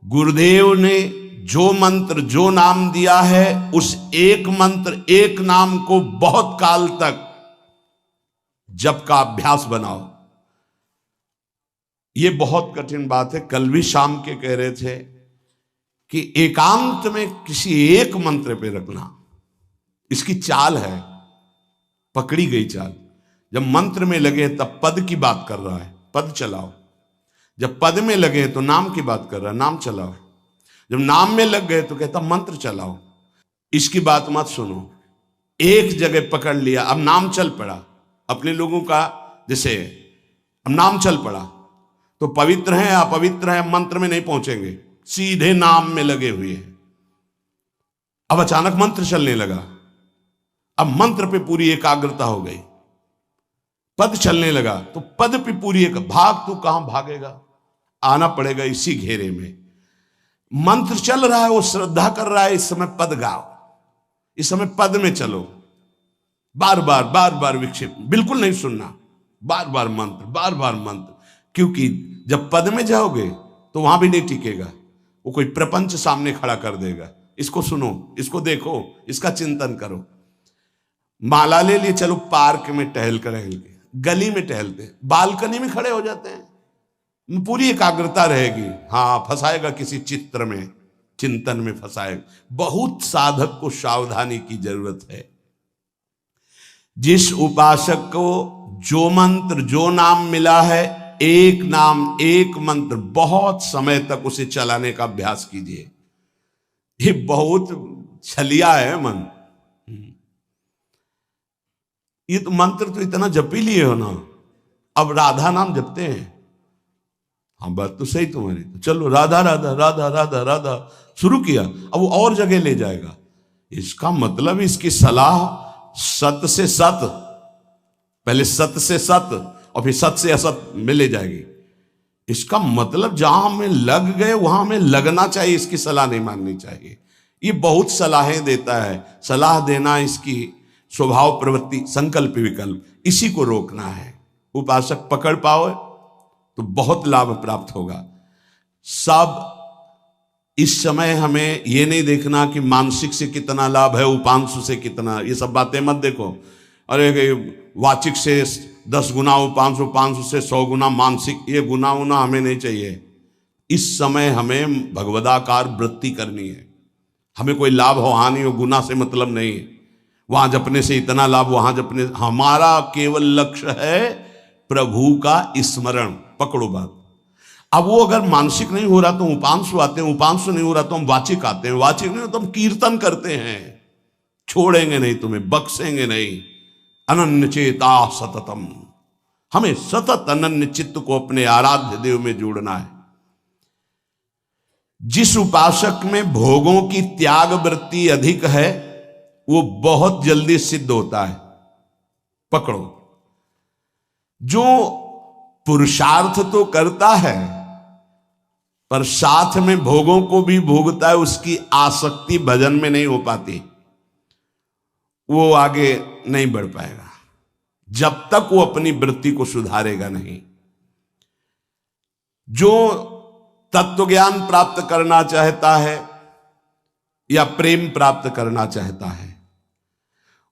गुरुदेव ने जो मंत्र, जो नाम दिया है, उस एक मंत्र, एक नाम को बहुत काल तक जप का अभ्यास बनाओ। ये बहुत कठिन बात है। कल भी शाम के कह रहे थे कि एकांत में किसी एक मंत्र पे रखना, इसकी चाल है, पकड़ी गई चाल। जब मंत्र में लगे तब पद की बात कर रहा है, पद चलाओ। जब पद में लगे तो नाम की बात कर रहा है, नाम चलाओ। जब नाम में लग गए तो कहता मंत्र चलाओ। इसकी बात मत सुनो। एक जगह पकड़ लिया, अब नाम चल पड़ा। अपने लोगों का जैसे अब नाम चल पड़ा तो पवित्र हैं, अपवित्र हैं, मंत्र में नहीं पहुंचेंगे, सीधे नाम में लगे हुए हैं। अब अचानक मंत्र चलने लगा, अब मंत्र पे पूरी एकाग्रता हो गई। पद चलने लगा तो पद पे पूरी एक भाग, तू कहां भागेगा, आना पड़ेगा इसी घेरे में। मंत्र चल रहा है, वो श्रद्धा कर रहा है, इस समय पद गाओ, इस समय पद में चलो। बार बार विक्षेप, बिल्कुल नहीं सुनना, बार बार मंत्र। क्योंकि जब पद में जाओगे तो वहां भी नहीं टिकेगा, वो कोई प्रपंच सामने खड़ा कर देगा। इसको सुनो, इसको देखो, इसका चिंतन करो। माला ले लिए, चलो पार्क में टहल कर, गली में टहलते, बालकनी में खड़े हो जाते हैं, पूरी एकाग्रता रहेगी। हाँ, फंसाएगा किसी चित्र में, चिंतन में फंसाएगा। बहुत साधक को सावधानी की जरूरत है। जिस उपासक को जो मंत्र, जो नाम मिला है, एक नाम एक मंत्र बहुत समय तक उसे चलाने का अभ्यास कीजिए। ये बहुत छलिया है मन। ये तो मंत्र तो इतना जप ही लिए हो ना, अब राधा नाम जपते हैं। हाँ, बात तो सही तुम्हारी, तो चलो राधा राधा राधा राधा राधा शुरू किया, अब वो और जगह ले जाएगा। इसका मतलब इसकी सलाह सत से सत, पहले सत से सत और फिर सत से असत में ले जाएगी। इसका मतलब जहां हमें लग गए वहां हमें लगना चाहिए, इसकी सलाह नहीं माननी चाहिए। ये बहुत सलाहें देता है, सलाह देना इसकी स्वभाव, प्रवृत्ति, संकल्प विकल्प, इसी को रोकना है। उपासक पकड़ पाओ तो बहुत लाभ प्राप्त होगा। सब इस समय हमें ये नहीं देखना कि मानसिक से कितना लाभ है, उपांशु से कितना, ये सब बातें मत देखो। अरे वाचिक से 10 गुना उपांशु, उपांशु से 100 गुना मानसिक, ये गुना उना हमें नहीं चाहिए। इस समय हमें भगवदाकार वृत्ति करनी है। हमें कोई लाभ हो हानि हो, गुना से मतलब नहीं है। वहां जपने से इतना लाभ, वहां जपने, हमारा केवल लक्ष्य है प्रभु का स्मरण। पकड़ो बात। अब वो अगर मानसिक नहीं हो रहा तो उपांशु आते हैं, उपांशु नहीं हो रहा तो हम वाचिक आते हैं, वाचिक नहीं हो तो हम कीर्तन करते हैं। छोड़ेंगे नहीं तुम्हें, बख्शेंगे नहीं। अनन्य चेता सततम, हमें सतत अनन्य चित्त को अपने आराध्य देव में जोड़ना है। जिस उपासक में भोगों की त्याग वृत्ति अधिक है वो बहुत जल्दी सिद्ध होता है। पकड़ो, जो पुरुषार्थ तो करता है पर साथ में भोगों को भी भोगता है, उसकी आसक्ति भजन में नहीं हो पाती, वो आगे नहीं बढ़ पाएगा जब तक वो अपनी वृत्ति को सुधारेगा नहीं। जो तत्व ज्ञान प्राप्त करना चाहता है या प्रेम प्राप्त करना चाहता है,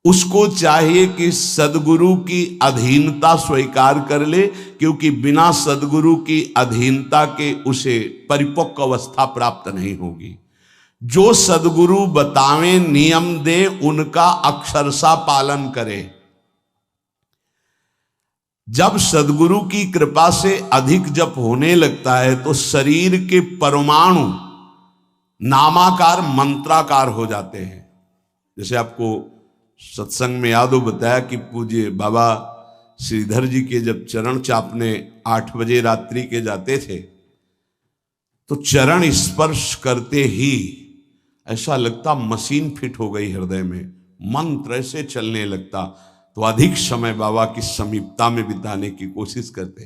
उसको चाहिए कि सदगुरु की अधीनता स्वीकार कर ले, क्योंकि बिना सदगुरु की अधीनता के उसे परिपक्व अवस्था प्राप्त नहीं होगी। जो सदगुरु बतावें, नियम दे, उनका अक्षरशः पालन करे। जब सदगुरु की कृपा से अधिक जप होने लगता है तो शरीर के परमाणु नामाकार मंत्राकार हो जाते हैं। जैसे आपको सत्संग में याद हो बताया कि पूज्य बाबा श्रीधर जी के जब चरण चापने 8 बजे रात्रि के जाते थे तो चरण स्पर्श करते ही ऐसा लगता मशीन फिट हो गई हृदय में, मंत्र ऐसे चलने लगता। तो अधिक समय बाबा की समीपता में बिताने की कोशिश करते,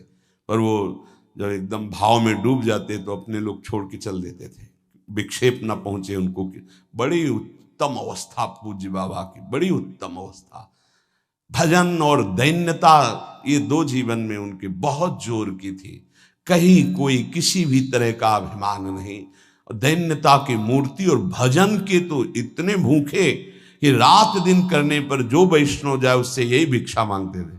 पर वो जब एकदम भाव में डूब जाते तो अपने लोग छोड़ के चल देते थे, विक्षेप ना पहुंचे उनको। बड़ी उत्तम अवस्था पूज्य बाबा की, बड़ी उत्तम अवस्था। भजन और दैन्यता, ये 2 जीवन में उनके बहुत जोर की थी। कहीं कोई किसी भी तरह का अभिमान नहीं, दैन्यता की मूर्ति। और भजन के तो इतने भूखे कि रात दिन करने पर जो वैष्णव जाए उससे यही भिक्षा मांगते थे,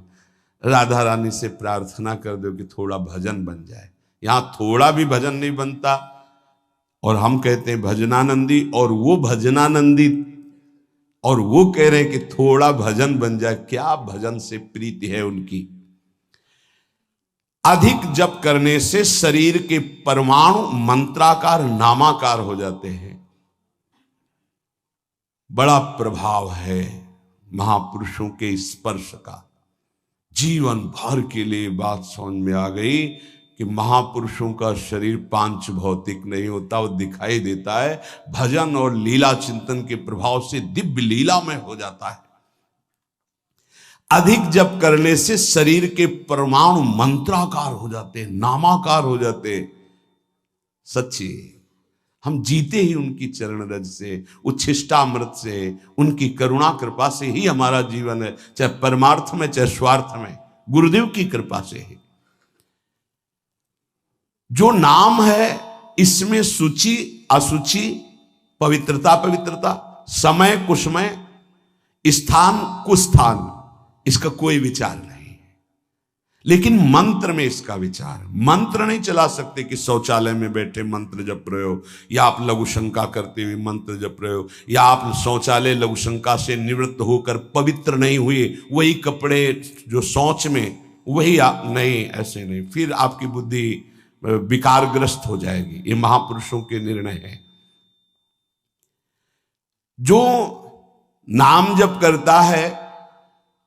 राधा रानी से प्रार्थना कर दो कि थोड़ा भजन बन जाए। यहां थोड़ा भी भजन नहीं बनता और हम कहते हैं भजनानंदी, और वो भजनानंदी और वो कह रहे हैं कि थोड़ा भजन बन जाए। क्या भजन से प्रीति है उनकी। अधिक जप करने से शरीर के परमाणु मंत्राकार नामाकार हो जाते हैं। बड़ा प्रभाव है महापुरुषों के स्पर्श का। जीवन भर के लिए बात समझ में आ गई कि महापुरुषों का शरीर पांच भौतिक नहीं होता, वो दिखाई देता है। भजन और लीला चिंतन के प्रभाव से दिव्य लीला में हो जाता है। अधिक जप करने से शरीर के परमाणु मंत्राकार हो जाते हैं, नामाकार हो जाते हैं। सच्ची हम जीते ही उनकी चरण रज से, उच्छिष्टामृत से, उनकी करुणा कृपा से ही हमारा जीवन है, चाहे परमार्थ में चाहे स्वार्थ में, गुरुदेव की कृपा से ही। जो नाम है इसमें सूचि असुचि, पवित्रता पवित्रता, समय कुसमय, स्थान कुस्थान, इसका कोई विचार नहीं। लेकिन मंत्र में इसका विचार, मंत्र नहीं चला सकते कि शौचालय में बैठे मंत्र जप रहे हो, या आप लघु शंका करते हुए मंत्र जप रहे हो, या आप शौचालय लघु शंका से निवृत्त होकर पवित्र नहीं हुए, वही कपड़े जो शौच में वही नहीं, ऐसे नहीं, फिर आपकी बुद्धि विकारग्रस्त हो जाएगी। ये महापुरुषों के निर्णय है। जो नाम जप करता है,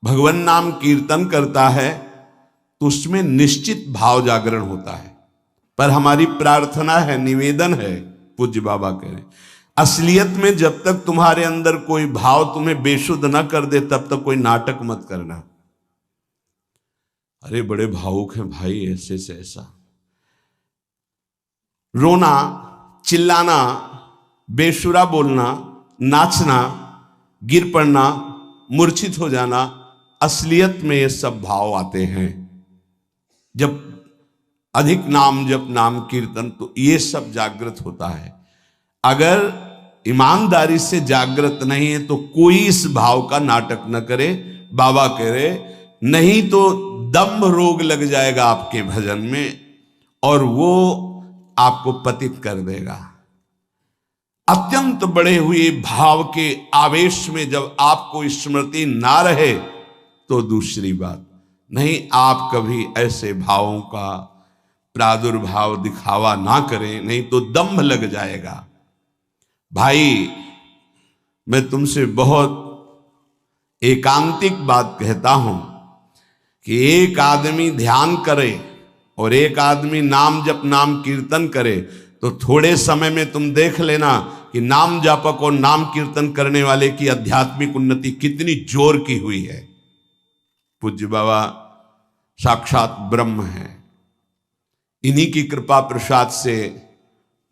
भगवान नाम कीर्तन करता है, तो उसमें निश्चित भाव जागरण होता है। पर हमारी प्रार्थना है, निवेदन है, पूज्य बाबा कह रहे, असलियत में जब तक तुम्हारे अंदर कोई भाव तुम्हें बेशुद्ध न कर दे तब तक कोई नाटक मत करना। अरे बड़े भावुक हैं भाई, ऐसे से ऐसा रोना, चिल्लाना, बेसुरा बोलना, नाचना, गिर पड़ना, मूर्छित हो जाना, असलियत में ये सब भाव आते हैं जब अधिक नाम जप, नाम कीर्तन, तो ये सब जागृत होता है। अगर ईमानदारी से जागृत नहीं है तो कोई इस भाव का नाटक न करे। बाबा कह रहे, नहीं तो दम्भ रोग लग जाएगा आपके भजन में और वो आपको पतित कर देगा। अत्यंत बड़े हुए भाव के आवेश में जब आपको स्मृति ना रहे तो दूसरी बात नहीं, आप कभी ऐसे भावों का प्रादुर्भाव दिखावा ना करें, नहीं तो दम्भ लग जाएगा। भाई मैं तुमसे बहुत एकांतिक बात कहता हूं कि एक आदमी ध्यान करे और एक आदमी नाम जप, नाम कीर्तन करे, तो थोड़े समय में तुम देख लेना कि नाम जापक और नाम कीर्तन करने वाले की आध्यात्मिक उन्नति कितनी जोर की हुई है। पूज्य बाबा साक्षात ब्रह्म है। इन्हीं की कृपा प्रसाद से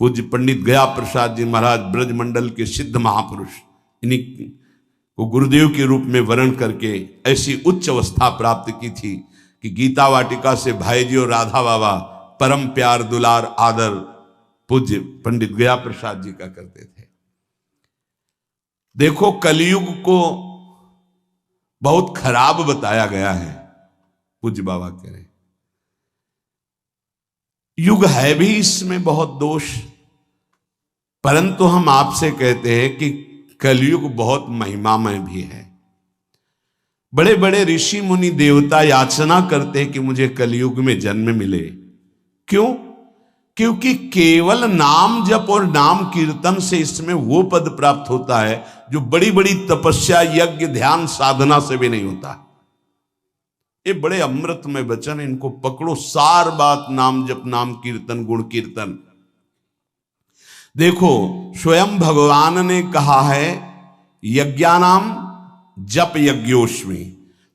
पूज्य पंडित गया प्रसाद जी महाराज ब्रजमंडल के सिद्ध महापुरुष, इन्हीं को गुरुदेव के रूप में वर्ण करके ऐसी उच्च अवस्था प्राप्त की थी कि गीता वाटिका से भाई जी और राधा बाबा परम प्यार, दुलार, आदर पूज्य पंडित गया प्रसाद जी का करते थे। देखो कलयुग को बहुत खराब बताया गया है, पूज्य बाबा कह रहे, युग है भी इसमें बहुत दोष, परंतु हम आपसे कहते हैं कि कलयुग बहुत महिमामय भी है। बड़े बड़े ऋषि मुनि देवता याचना करते हैं कि मुझे कलयुग में जन्म मिले। क्यों? क्योंकि केवल नाम जप और नाम कीर्तन से इसमें वो पद प्राप्त होता है जो बड़ी बड़ी तपस्या, यज्ञ, ध्यान, साधना से भी नहीं होता। ये बड़े अमृतमय वचन, इनको पकड़ो, सार बात नाम जप, नाम कीर्तन, गुण कीर्तन। देखो स्वयं भगवान ने कहा है, यज्ञानाम जप यज्ञोस्मि,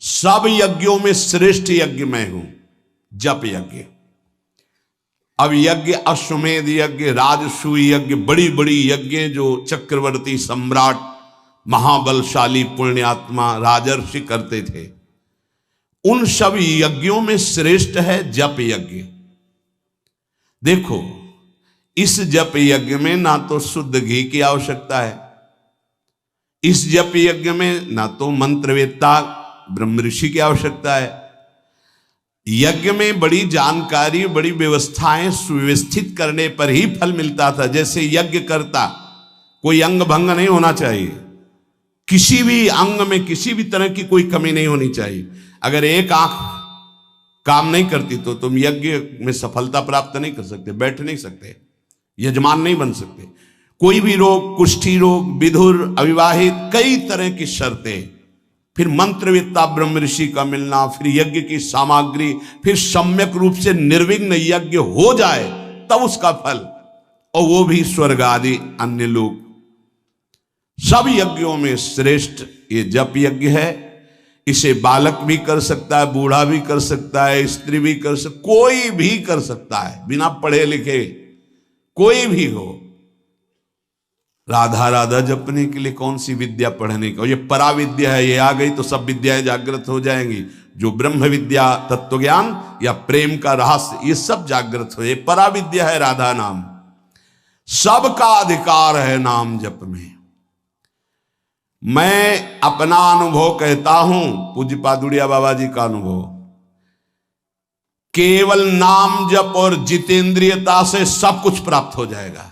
सब यज्ञों में श्रेष्ठ यज्ञ मैं हूं, जप यज्ञ। अब यज्ञ, अश्वमेध यज्ञ, राजसूय यज्ञ, बड़ी बड़ी यज्ञ जो चक्रवर्ती सम्राट, महाबलशाली पुण्यात्मा राजर्षि करते थे, उन सब यज्ञों में श्रेष्ठ है जप यज्ञ। देखो इस जप यज्ञ में ना तो शुद्ध घी की आवश्यकता है, इस जप यज्ञ में ना तो मंत्रवेत्ता ब्रह्म ऋषि की आवश्यकता है। यज्ञ में बड़ी जानकारी, बड़ी व्यवस्थाएं सुव्यवस्थित करने पर ही फल मिलता था। जैसे यज्ञ करता, कोई अंग भंग नहीं होना चाहिए, किसी भी अंग में किसी भी तरह की कोई कमी नहीं होनी चाहिए। अगर एक आंख काम नहीं करती तो तुम यज्ञ में सफलता प्राप्त नहीं कर सकते, बैठ नहीं सकते, यजमान नहीं बन सकते। कोई भी रोग, कुष्ठी रोग, विधुर, अविवाहित, कई तरह की शर्तें, फिर मंत्रवेत्ता ब्रह्म ऋषि का मिलना, फिर यज्ञ की सामग्री, फिर सम्यक रूप से निर्विघ्न यज्ञ हो जाए तब उसका फल, और वो भी स्वर्ग आदि अन्य लोग। सब यज्ञों में श्रेष्ठ ये जप यज्ञ है। इसे बालक भी कर सकता है, बूढ़ा भी कर सकता है, स्त्री भी कर सकता, कोई भी कर सकता है, बिना पढ़े लिखे कोई भी हो। राधा राधा जपने के लिए कौन सी विद्या पढ़ने का, ये परा विद्या है, ये आ गई तो सब विद्याएं जागृत हो जाएंगी। जो ब्रह्म विद्या, तत्व ज्ञान या प्रेम का रहस्य, ये सब जागृत हो, ये परा विद्या है राधा नाम। सबका अधिकार है नाम जप में। मैं अपना अनुभव कहता हूं, पूज्य पादुड़िया बाबा जी का अनुभव, केवल नाम जप और जितेंद्रियता से सब कुछ प्राप्त हो जाएगा।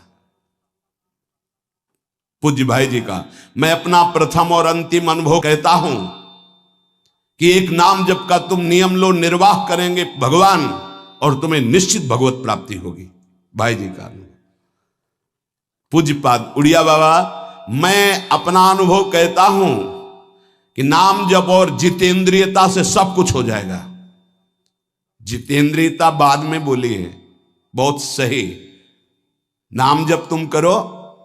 पूज्य भाई जी का मैं अपना प्रथम और अंतिम अनुभव कहता हूं कि एक नाम जप का तुम नियम लो, निर्वाह करेंगे भगवान, और तुम्हें निश्चित भगवत प्राप्ति होगी। भाई जी का पूज्य पाद उड़िया बाबा, मैं अपना अनुभव कहता हूं कि नाम जप और जितेंद्रियता से सब कुछ हो जाएगा। जितेंद्रियता बाद में बोली है, बहुत सही। नाम जप तुम करो,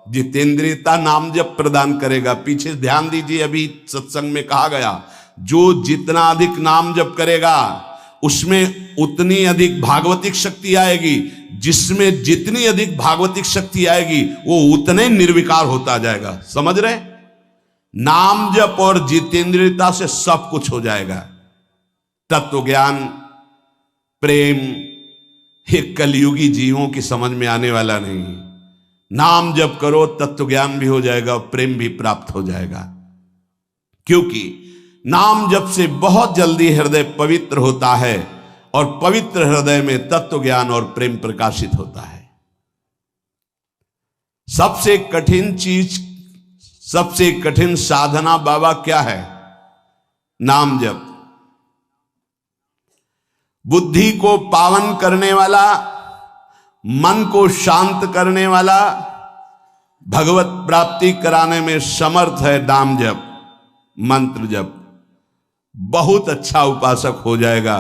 जितेंद्रियता नाम जप प्रदान करेगा। पीछे ध्यान दीजिए, अभी सत्संग में कहा गया, जो जितना अधिक नाम जप करेगा उसमें उतनी अधिक भागवतिक शक्ति आएगी, जिसमें जितनी अधिक भागवतिक शक्ति आएगी वो उतने निर्विकार होता जाएगा। समझ रहे? नाम जप और जितेंद्रियता से सब कुछ हो जाएगा। तत्व ज्ञान, प्रेम, ये कलयुगी जीवों की समझ में आने वाला नहीं। नाम जप करो, तत्व ज्ञान भी हो जाएगा, प्रेम भी प्राप्त हो जाएगा। क्योंकि नाम जप से बहुत जल्दी हृदय पवित्र होता है, और पवित्र हृदय में तत्व ज्ञान और प्रेम प्रकाशित होता है। सबसे कठिन चीज, सबसे कठिन साधना बाबा क्या है? नाम जप। बुद्धि को पावन करने वाला, मन को शांत करने वाला, भगवत प्राप्ति कराने में समर्थ है नाम जप, मंत्र जप। बहुत अच्छा उपासक हो जाएगा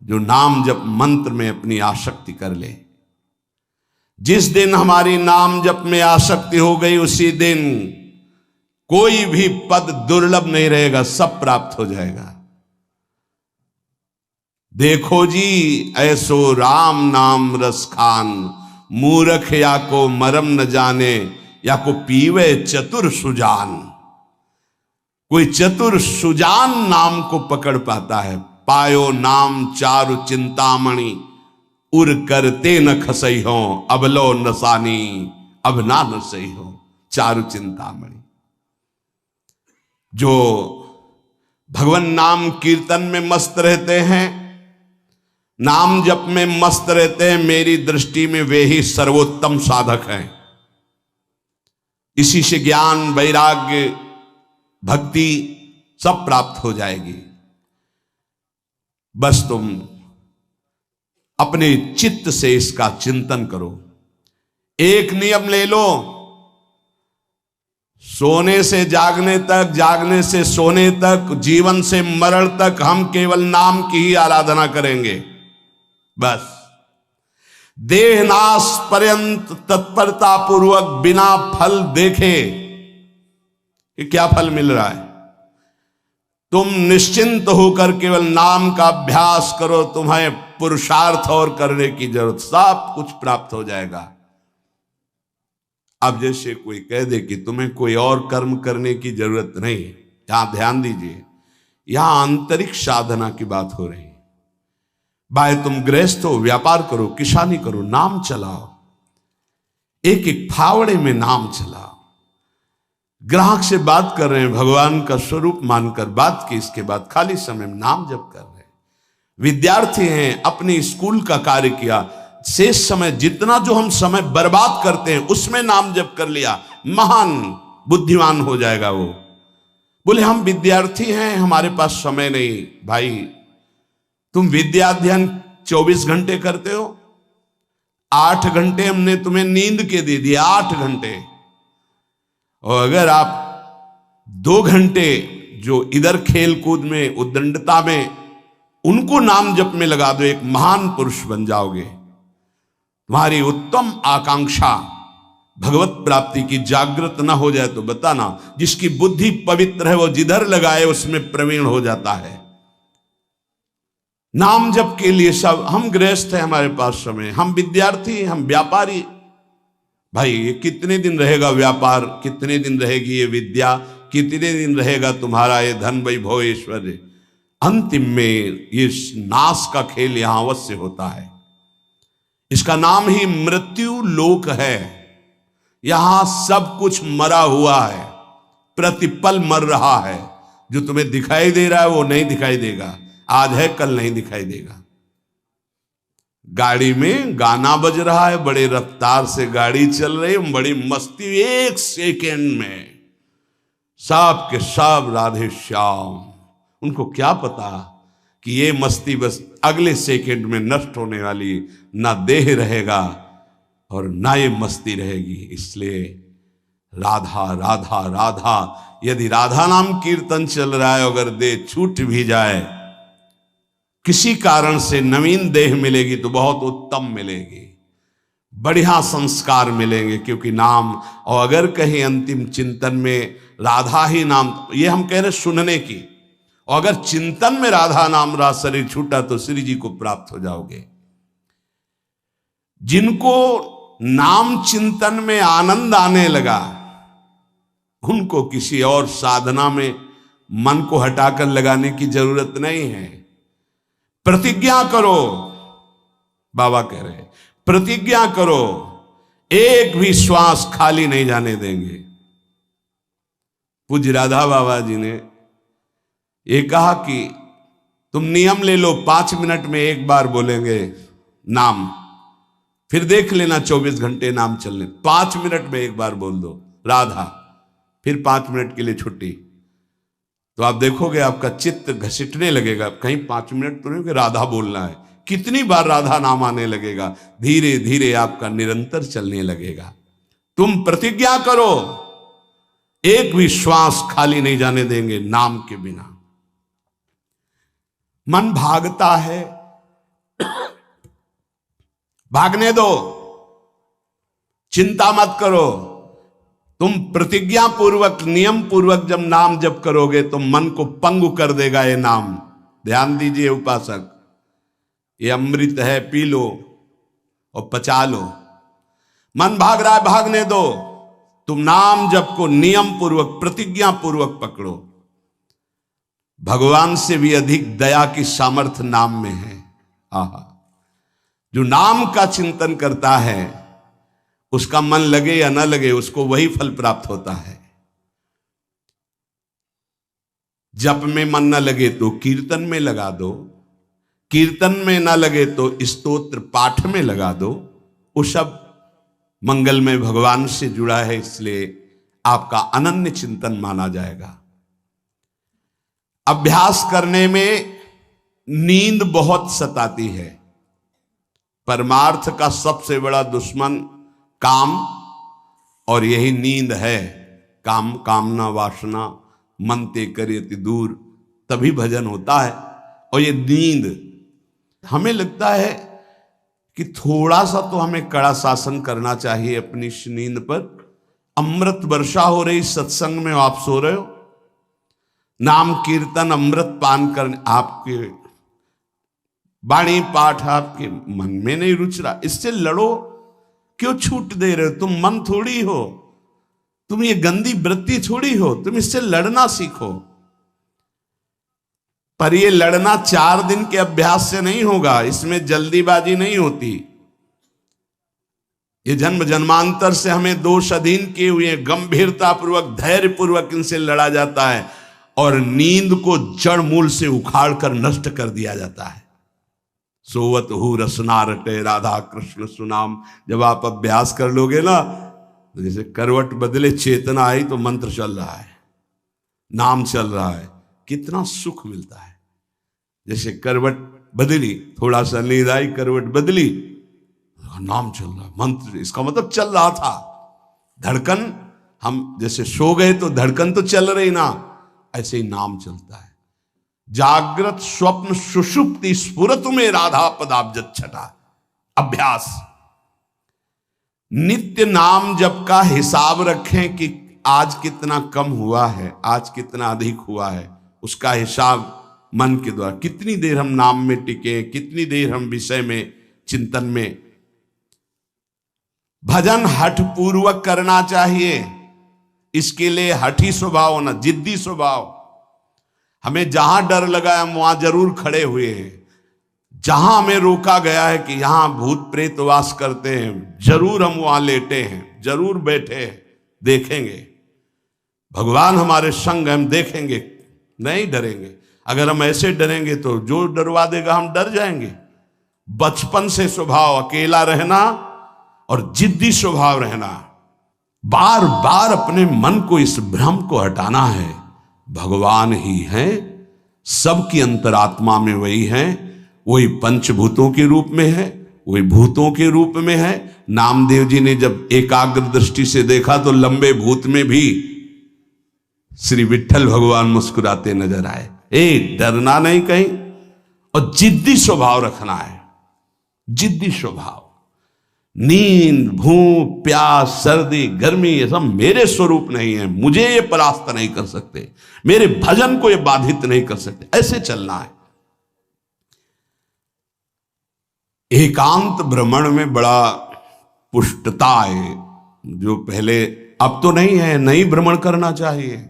जो नाम जप मंत्र में अपनी आसक्ति कर ले। जिस दिन हमारी नाम जप में आसक्ति हो गई, उसी दिन कोई भी पद दुर्लभ नहीं रहेगा, सब प्राप्त हो जाएगा। देखो जी ऐसो राम नाम रस खान, मूर्ख या को मरम न जाने, या को पीवे चतुर सुजान। कोई चतुर सुजान नाम को पकड़ पाता है। पायो नाम चारु चिंतामणि, उर करते न खसई हो, अबलो नसानी अब ना नसई हो। चारु चिंतामणि, जो भगवान नाम कीर्तन में मस्त रहते हैं, नाम जप में मस्त रहते हैं, मेरी दृष्टि में वे ही सर्वोत्तम साधक हैं। इसी से ज्ञान, वैराग्य, भक्ति सब प्राप्त हो जाएगी। बस तुम अपने चित्त से इसका चिंतन करो। एक नियम ले लो, सोने से जागने तक, जागने से सोने तक, जीवन से मरण तक हम केवल नाम की ही आराधना करेंगे। बस देहनाश पर्यंत तत्परता पूर्वक बिना फल देखे कि क्या फल मिल रहा है, तुम निश्चिंत होकर केवल नाम का अभ्यास करो। तुम्हें पुरुषार्थ और करने की जरूरत, सब कुछ प्राप्त हो जाएगा। अब जैसे कोई कह दे कि तुम्हें कोई और कर्म करने की जरूरत नहीं, यहां ध्यान दीजिए, यहां आंतरिक साधना की बात हो रही है। भाई तुम गृहस्थ हो, व्यापार करो, किसानी करो, नाम चलाओ, एक एक फावड़े में नाम चलाओ। ग्राहक से बात कर रहे हैं, भगवान का स्वरूप मानकर बात की, इसके बाद खाली समय में नाम जप कर रहे हैं। विद्यार्थी हैं, अपनी स्कूल का कार्य किया, शेष समय जितना जो हम समय बर्बाद करते हैं उसमें नाम जप कर लिया, महान बुद्धिमान हो जाएगा वो। बोले हम विद्यार्थी हैं, हमारे पास समय नहीं। भाई तुम विद्या अध्ययन 24 घंटे करते हो, 8 घंटे हमने तुम्हें नींद के दे दिए, 8 घंटे। और अगर आप 2 घंटे जो इधर खेल कूद में, उद्दंडता में, उनको नाम जप में लगा दो, एक महान पुरुष बन जाओगे। तुम्हारी उत्तम आकांक्षा भगवत प्राप्ति की जागृत ना हो जाए तो बताना। जिसकी बुद्धि पवित्र है वो जिधर लगाए उसमें प्रवीण हो जाता है। नाम जप के लिए सब, हम गृहस्थ हैं, हमारे पास समय, हम विद्यार्थी, हम व्यापारी, भाई ये कितने दिन रहेगा व्यापार, कितने दिन रहेगी ये विद्या, कितने दिन रहेगा तुम्हारा ये धन वैभव ऐश्वर्य। अंतिम में ये नाश का खेल यहां अवश्य होता है। इसका नाम ही मृत्यु लोक है। यहां सब कुछ मरा हुआ है, प्रतिपल मर रहा है। जो तुम्हें दिखाई दे रहा है वो नहीं दिखाई देगा, आज है कल नहीं दिखाई देगा। गाड़ी में गाना बज रहा है, बड़े रफ्तार से गाड़ी चल रही है, बड़ी मस्ती, एक सेकेंड में सब के सब राधे श्याम। उनको क्या पता कि ये मस्ती बस अगले सेकेंड में नष्ट होने वाली, ना देह रहेगा और ना ये मस्ती रहेगी। इसलिए राधा राधा राधा, यदि राधा नाम कीर्तन चल रहा है, अगर देह छूट भी जाए, किसी कारण से नवीन देह मिलेगी तो बहुत उत्तम मिलेगी, बढ़िया संस्कार मिलेंगे, क्योंकि नाम। और अगर कहीं अंतिम चिंतन में राधा ही नाम, ये हम कह रहे सुनने की, और अगर चिंतन में राधा नाम रहा, शरीर छूटा तो श्री जी को प्राप्त हो जाओगे। जिनको नाम चिंतन में आनंद आने लगा, उनको किसी और साधना में मन को हटाकर लगाने की जरूरत नहीं है। प्रतिज्ञा करो, बाबा कह रहे हैं, प्रतिज्ञा करो, एक भी श्वास खाली नहीं जाने देंगे। पूज्य राधा बाबा जी ने ये कहा कि तुम नियम ले लो, 5 मिनट में एक बार बोलेंगे नाम, फिर देख लेना 24 घंटे नाम चलने। 5 मिनट में एक बार बोल दो राधा, फिर 5 मिनट के लिए छुट्टी, तो आप देखोगे आपका चित्त घसीटने लगेगा। कहीं 5 मिनट तो नहीं कि राधा बोलना है, कितनी बार राधा नाम आने लगेगा, धीरे धीरे आपका निरंतर चलने लगेगा। तुम प्रतिज्ञा करो, एक भी श्वास खाली नहीं जाने देंगे नाम के बिना। मन भागता है, भागने दो, चिंता मत करो। तुम प्रतिज्ञा पूर्वक, नियम पूर्वक जब नाम जप करोगे तो मन को पंगु कर देगा ये नाम। ध्यान दीजिए उपासक, ये अमृत है, पी लो और पचा लो। मन भाग रहा है, भागने दो। तुम नाम जप को नियम पूर्वक, प्रतिज्ञा पूर्वक पकड़ो। भगवान से भी अधिक दया की सामर्थ्य नाम में है। आहा, जो नाम का चिंतन करता है उसका मन लगे या ना लगे, उसको वही फल प्राप्त होता है। जप में मन ना लगे तो कीर्तन में लगा दो, कीर्तन में ना लगे तो स्तोत्र पाठ में लगा दो। वो सब मंगलमय भगवान से जुड़ा है, इसलिए आपका अनन्य चिंतन माना जाएगा। अभ्यास करने में नींद बहुत सताती है। परमार्थ का सबसे बड़ा दुश्मन काम, और यही नींद है। काम कामना वासना मन ते करियति दूर, तभी भजन होता है। और ये नींद, हमें लगता है कि थोड़ा सा तो हमें कड़ा शासन करना चाहिए अपनी इस नींद पर। अमृत वर्षा हो रही सत्संग में, आप सो रहे हो, नाम कीर्तन अमृत पान करने, आपके वाणी पाठ आपके मन में नहीं रुच रहा, इससे लड़ो। क्यों छूट दे रहे हो? तुम मन थोड़ी हो, तुम ये गंदी वृत्ति थोड़ी हो, तुम इससे लड़ना सीखो। पर ये लड़ना 4 दिन के अभ्यास से नहीं होगा, इसमें जल्दीबाजी नहीं होती। ये जन्म जन्मांतर से हमें दोष अधीन किए हुए गंभीरता पूर्वक, धैर्य पूर्वक इनसे लड़ा जाता है, और नींद को जड़ मूल से उखाड़ कर नष्ट कर दिया जाता है। सोवत हु रसना रटे राधा कृष्ण सुनाम। जब आप अभ्यास कर लोगे ना, तो जैसे करवट बदले, चेतना आई तो मंत्र चल रहा है, नाम चल रहा है, कितना सुख मिलता है। जैसे करवट बदली, थोड़ा सा नींद आई, करवट बदली, नाम चल रहा, मंत्र, इसका मतलब चल रहा था। धड़कन, हम जैसे सो गए तो धड़कन तो चल रही ना, ऐसे ही नाम चलता है। जागृत स्वप्न सुषुप्ति स्फुरतु में राधा पदाब्ज छटा। अभ्यास, नित्य नाम जप का हिसाब रखें कि आज कितना कम हुआ है, आज कितना अधिक हुआ है, उसका हिसाब मन के द्वारा। कितनी देर हम नाम में टिके, कितनी देर हम विषय में, चिंतन में। भजन हठ पूर्वक करना चाहिए। इसके लिए हठी स्वभाव होना, जिद्दी स्वभाव। हमें जहां डर लगा हम वहां जरूर खड़े हुए हैं। जहां हमें रोका गया है कि यहां भूत प्रेत वास करते हैं, जरूर हम वहां लेटे हैं, जरूर बैठे हैं, देखेंगे। भगवान हमारे संग, हम देखेंगे, नहीं डरेंगे। अगर हम ऐसे डरेंगे तो जो डरवा देगा हम डर जाएंगे। बचपन से स्वभाव अकेला रहना और जिद्दी स्वभाव रहना, बार बार अपने मन को इस भ्रम को हटाना है। भगवान ही हैं, सबकी अंतरात्मा में वही हैं, वही पंचभूतों के रूप में है, वही भूतों के रूप में है। नामदेव जी ने जब एकाग्र दृष्टि से देखा तो लंबे भूत में भी श्री विट्ठल भगवान मुस्कुराते नजर आए। डरना नहीं कहीं, और जिद्दी स्वभाव रखना है, जिद्दी स्वभाव। नींद, भूख, प्यास, सर्दी, गर्मी, ये सब मेरे स्वरूप नहीं है, मुझे ये परास्त नहीं कर सकते, मेरे भजन को ये बाधित नहीं कर सकते, ऐसे चलना है। एकांत भ्रमण में बड़ा पुष्टता है, जो पहले, अब तो नहीं है, नहीं भ्रमण करना चाहिए।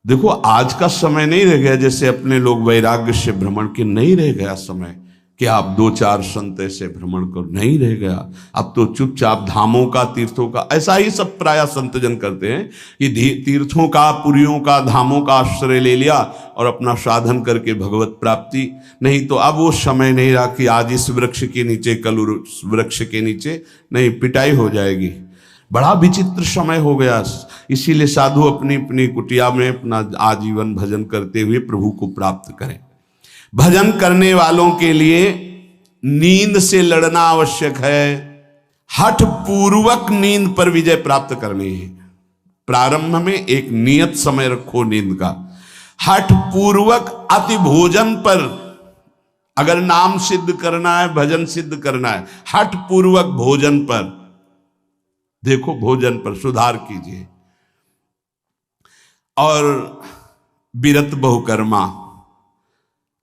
देखो आज का समय नहीं रह गया जैसे अपने लोग वैराग्य से भ्रमण के, नहीं रह गया समय कि आप 2-4 संत ऐसे भ्रमण करो, नहीं रह गया। अब तो चुपचाप धामों का, तीर्थों का, ऐसा ही सब प्राय संतजन करते हैं कि तीर्थों का, पुरियों का, धामों का आश्रय ले लिया और अपना साधन करके भगवत प्राप्ति। नहीं तो अब वो समय नहीं रहा कि आज इस वृक्ष के नीचे, कल उस वृक्ष के नीचे, नहीं, पिटाई हो जाएगी। बड़ा विचित्र समय हो गया। इसीलिए साधु अपनी अपनी कुटिया में अपना आजीवन भजन करते हुए प्रभु को प्राप्त करें। भजन करने वालों के लिए नींद से लड़ना आवश्यक है। हठ पूर्वक नींद पर विजय प्राप्त करनी है। प्रारंभ में एक नियत समय रखो नींद का। हठ पूर्वक अति भोजन पर, अगर नाम सिद्ध करना है, भजन सिद्ध करना है, हठ पूर्वक भोजन पर, देखो भोजन पर सुधार कीजिए। और विरत बहुकर्मा,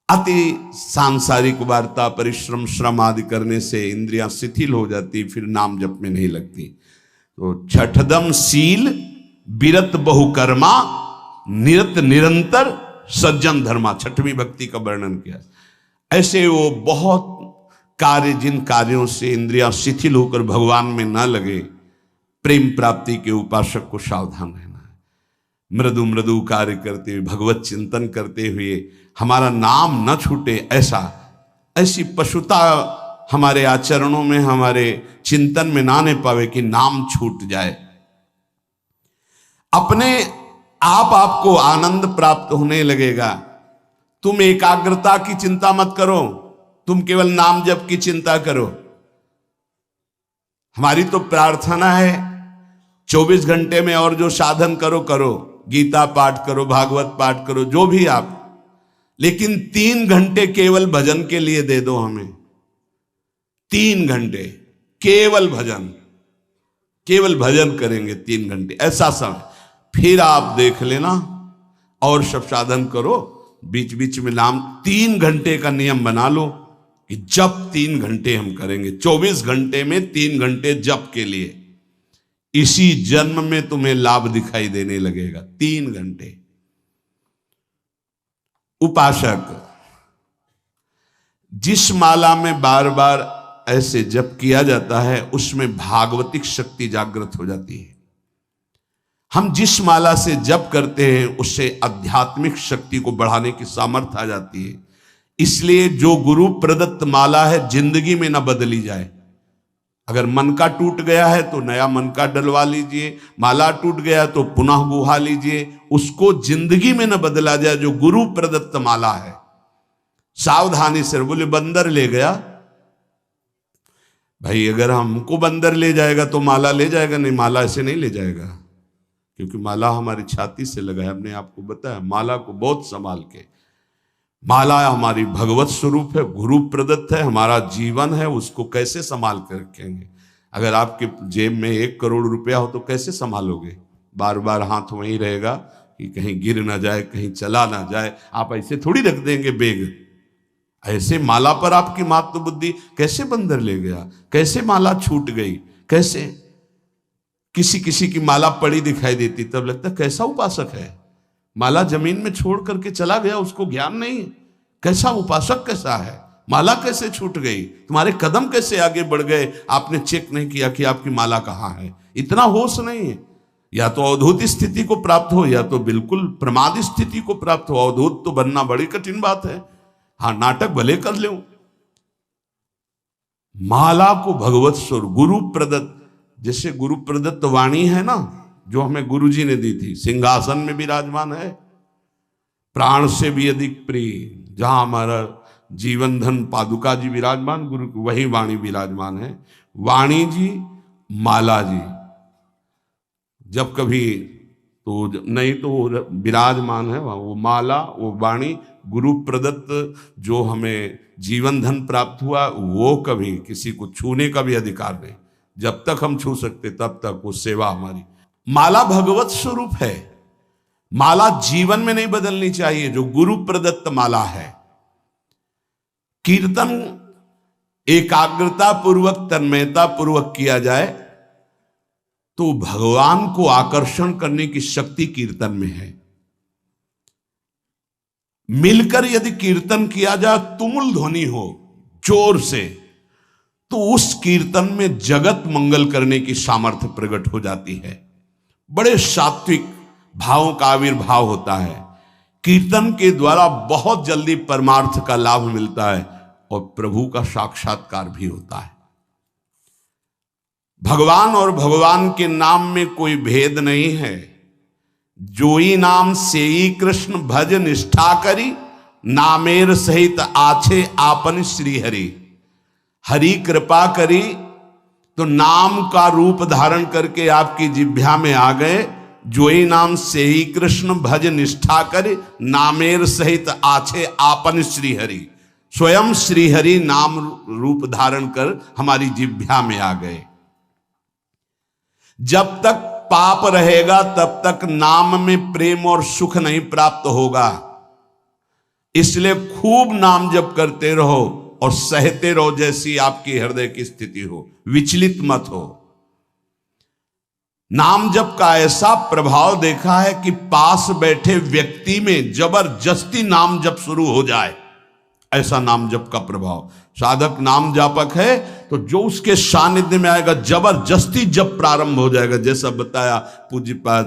अति सांसारिक वार्ता, परिश्रम, श्रम आदि करने से इंद्रियां शिथिल हो जाती, फिर नाम जप में नहीं लगती। तो छठदम शील, विरत बहुकर्मा, निरत निरंतर, सज्जन धर्मा, छठवीं भक्ति का वर्णन किया। ऐसे वो बहुत कार्य, जिन कार्यों से इंद्रियां शिथिल होकर भगवान में न लगे, प्रेम प्राप्ति के उपासक को सावधान रहना है। मृदु मृदु कार्य करते हुए, भगवत चिंतन करते हुए हमारा नाम न छूटे, ऐसी पशुता हमारे आचरणों में, हमारे चिंतन में ना आने पावे कि नाम छूट जाए। अपने आप आपको आनंद प्राप्त होने लगेगा। तुम एकाग्रता की चिंता मत करो, तुम केवल नाम जप की चिंता करो। हमारी तो प्रार्थना है 24 घंटे में और जो साधन करो करो, गीता पाठ करो, भागवत पाठ करो, जो भी आप, लेकिन 3 घंटे केवल भजन के लिए दे दो हमें। 3 घंटे केवल भजन, केवल भजन करेंगे 3 घंटे, ऐसा समय। फिर आप देख लेना और सब साधन करो, बीच बीच में नाम। 3 घंटे का नियम बना लो कि जप 3 घंटे हम करेंगे, 24 घंटे में 3 घंटे जप के लिए। इसी जन्म में तुम्हें लाभ दिखाई देने लगेगा। 3 घंटे। उपासक जिस माला में बार बार ऐसे जप किया जाता है, उसमें भागवतिक शक्ति जागृत हो जाती है। हम जिस माला से जप करते हैं, उससे आध्यात्मिक शक्ति को बढ़ाने की सामर्थ्य आ जाती है। इसलिए जो गुरु प्रदत्त माला है, जिंदगी में ना बदली जाए। अगर मन का टूट गया है तो नया मन का डलवा लीजिए, माला टूट गया तो पुनः गुहा लीजिए, उसको जिंदगी में न बदला जाए। जो गुरु प्रदत्त माला है, सावधानी से। बोले बंदर ले गया, भाई अगर हमको बंदर ले जाएगा तो माला ले जाएगा? नहीं, माला ऐसे नहीं ले जाएगा, क्योंकि माला हमारी छाती से लगा है। हमने आपको बताया, माला को बहुत संभाल के। माला हमारी भगवत स्वरूप है, गुरु प्रदत्त है, हमारा जीवन है, उसको कैसे संभाल कर रखेंगे? अगर आपके जेब में 1 करोड़ रुपया हो तो कैसे संभालोगे? बार बार हाथ वहीं रहेगा कि कहीं गिर ना जाए, कहीं चला ना जाए। आप ऐसे थोड़ी रख देंगे बेग। ऐसे माला पर आपकी मात्र बुद्धि कैसे बंदर ले गया? कैसे माला छूट गई? कैसे? किसी किसी की माला पड़ी दिखाई देती, तब लगता कैसा उपासक है, माला जमीन में छोड़ करके चला गया, उसको ज्ञान नहीं, कैसा उपासक कैसा है, माला कैसे छूट गई, तुम्हारे कदम कैसे आगे बढ़ गए, आपने चेक नहीं किया कि आपकी माला कहाँ है, इतना होश नहीं है। या तो अवधूत स्थिति को प्राप्त हो या तो बिल्कुल प्रमाद स्थिति को प्राप्त हो। अवधूत तो बनना बड़ी कठिन बात है। हाँ, नाटक भले कर ले, माला को भगवत स्वरूप गुरु प्रदत्त, जैसे गुरु प्रदत्त वाणी है ना, जो हमें गुरु जी ने दी थी, सिंहासन में विराजमान है, प्राण से भी अधिक प्रिय, जहां हमारा जीवन धन पादुका जी विराजमान, गुरु वही वाणी विराजमान है। वाणी जी, माला जी, जब कभी तो नहीं तो विराजमान है वहां, वो माला, वो वाणी, गुरु प्रदत्त जो हमें जीवन धन प्राप्त हुआ, वो कभी किसी को छूने का भी अधिकार नहीं। जब तक हम छू सकते तब तक वो सेवा हमारी। माला भगवत स्वरूप है, माला जीवन में नहीं बदलनी चाहिए, जो गुरु प्रदत्त माला है। कीर्तन एकाग्रता पूर्वक, तन्मयता पूर्वक किया जाए तो भगवान को आकर्षण करने की शक्ति कीर्तन में है। मिलकर यदि कीर्तन किया जाए, तुमुल ध्वनि हो जोर से, तो उस कीर्तन में जगत मंगल करने की सामर्थ्य प्रकट हो जाती है। बड़े सात्विक भावों का आविर्भाव होता है। कीर्तन के द्वारा बहुत जल्दी परमार्थ का लाभ मिलता है और प्रभु का साक्षात्कार भी होता है। भगवान और भगवान के नाम में कोई भेद नहीं है। जोई नाम सेई कृष्ण भज निष्ठा करी, नामेर सहित आछे आपन श्री हरि। हरि कृपा करी तो नाम का रूप धारण करके आपकी जिह्वा में आ गए। जोई नाम सेई कृष्ण भज निष्ठा करी, नामेर सहित आछे आपन श्री हरि। स्वयं श्री हरि नाम रूप धारण कर हमारी जिह्वा में आ गए। जब तक पाप रहेगा तब तक नाम में प्रेम और सुख नहीं प्राप्त होगा। इसलिए खूब नाम जप करते रहो और सहते रहो, जैसी आपकी हृदय की स्थिति हो, विचलित मत हो। नाम जप का ऐसा प्रभाव देखा है कि पास बैठे व्यक्ति में जबरदस्ती नाम जप शुरू हो जाए, ऐसा नाम जप का प्रभाव। साधक नाम जापक है तो जो उसके सानिध्य में आएगा जबरदस्ती जब प्रारंभ हो जाएगा। जैसा बताया पूज्यपाद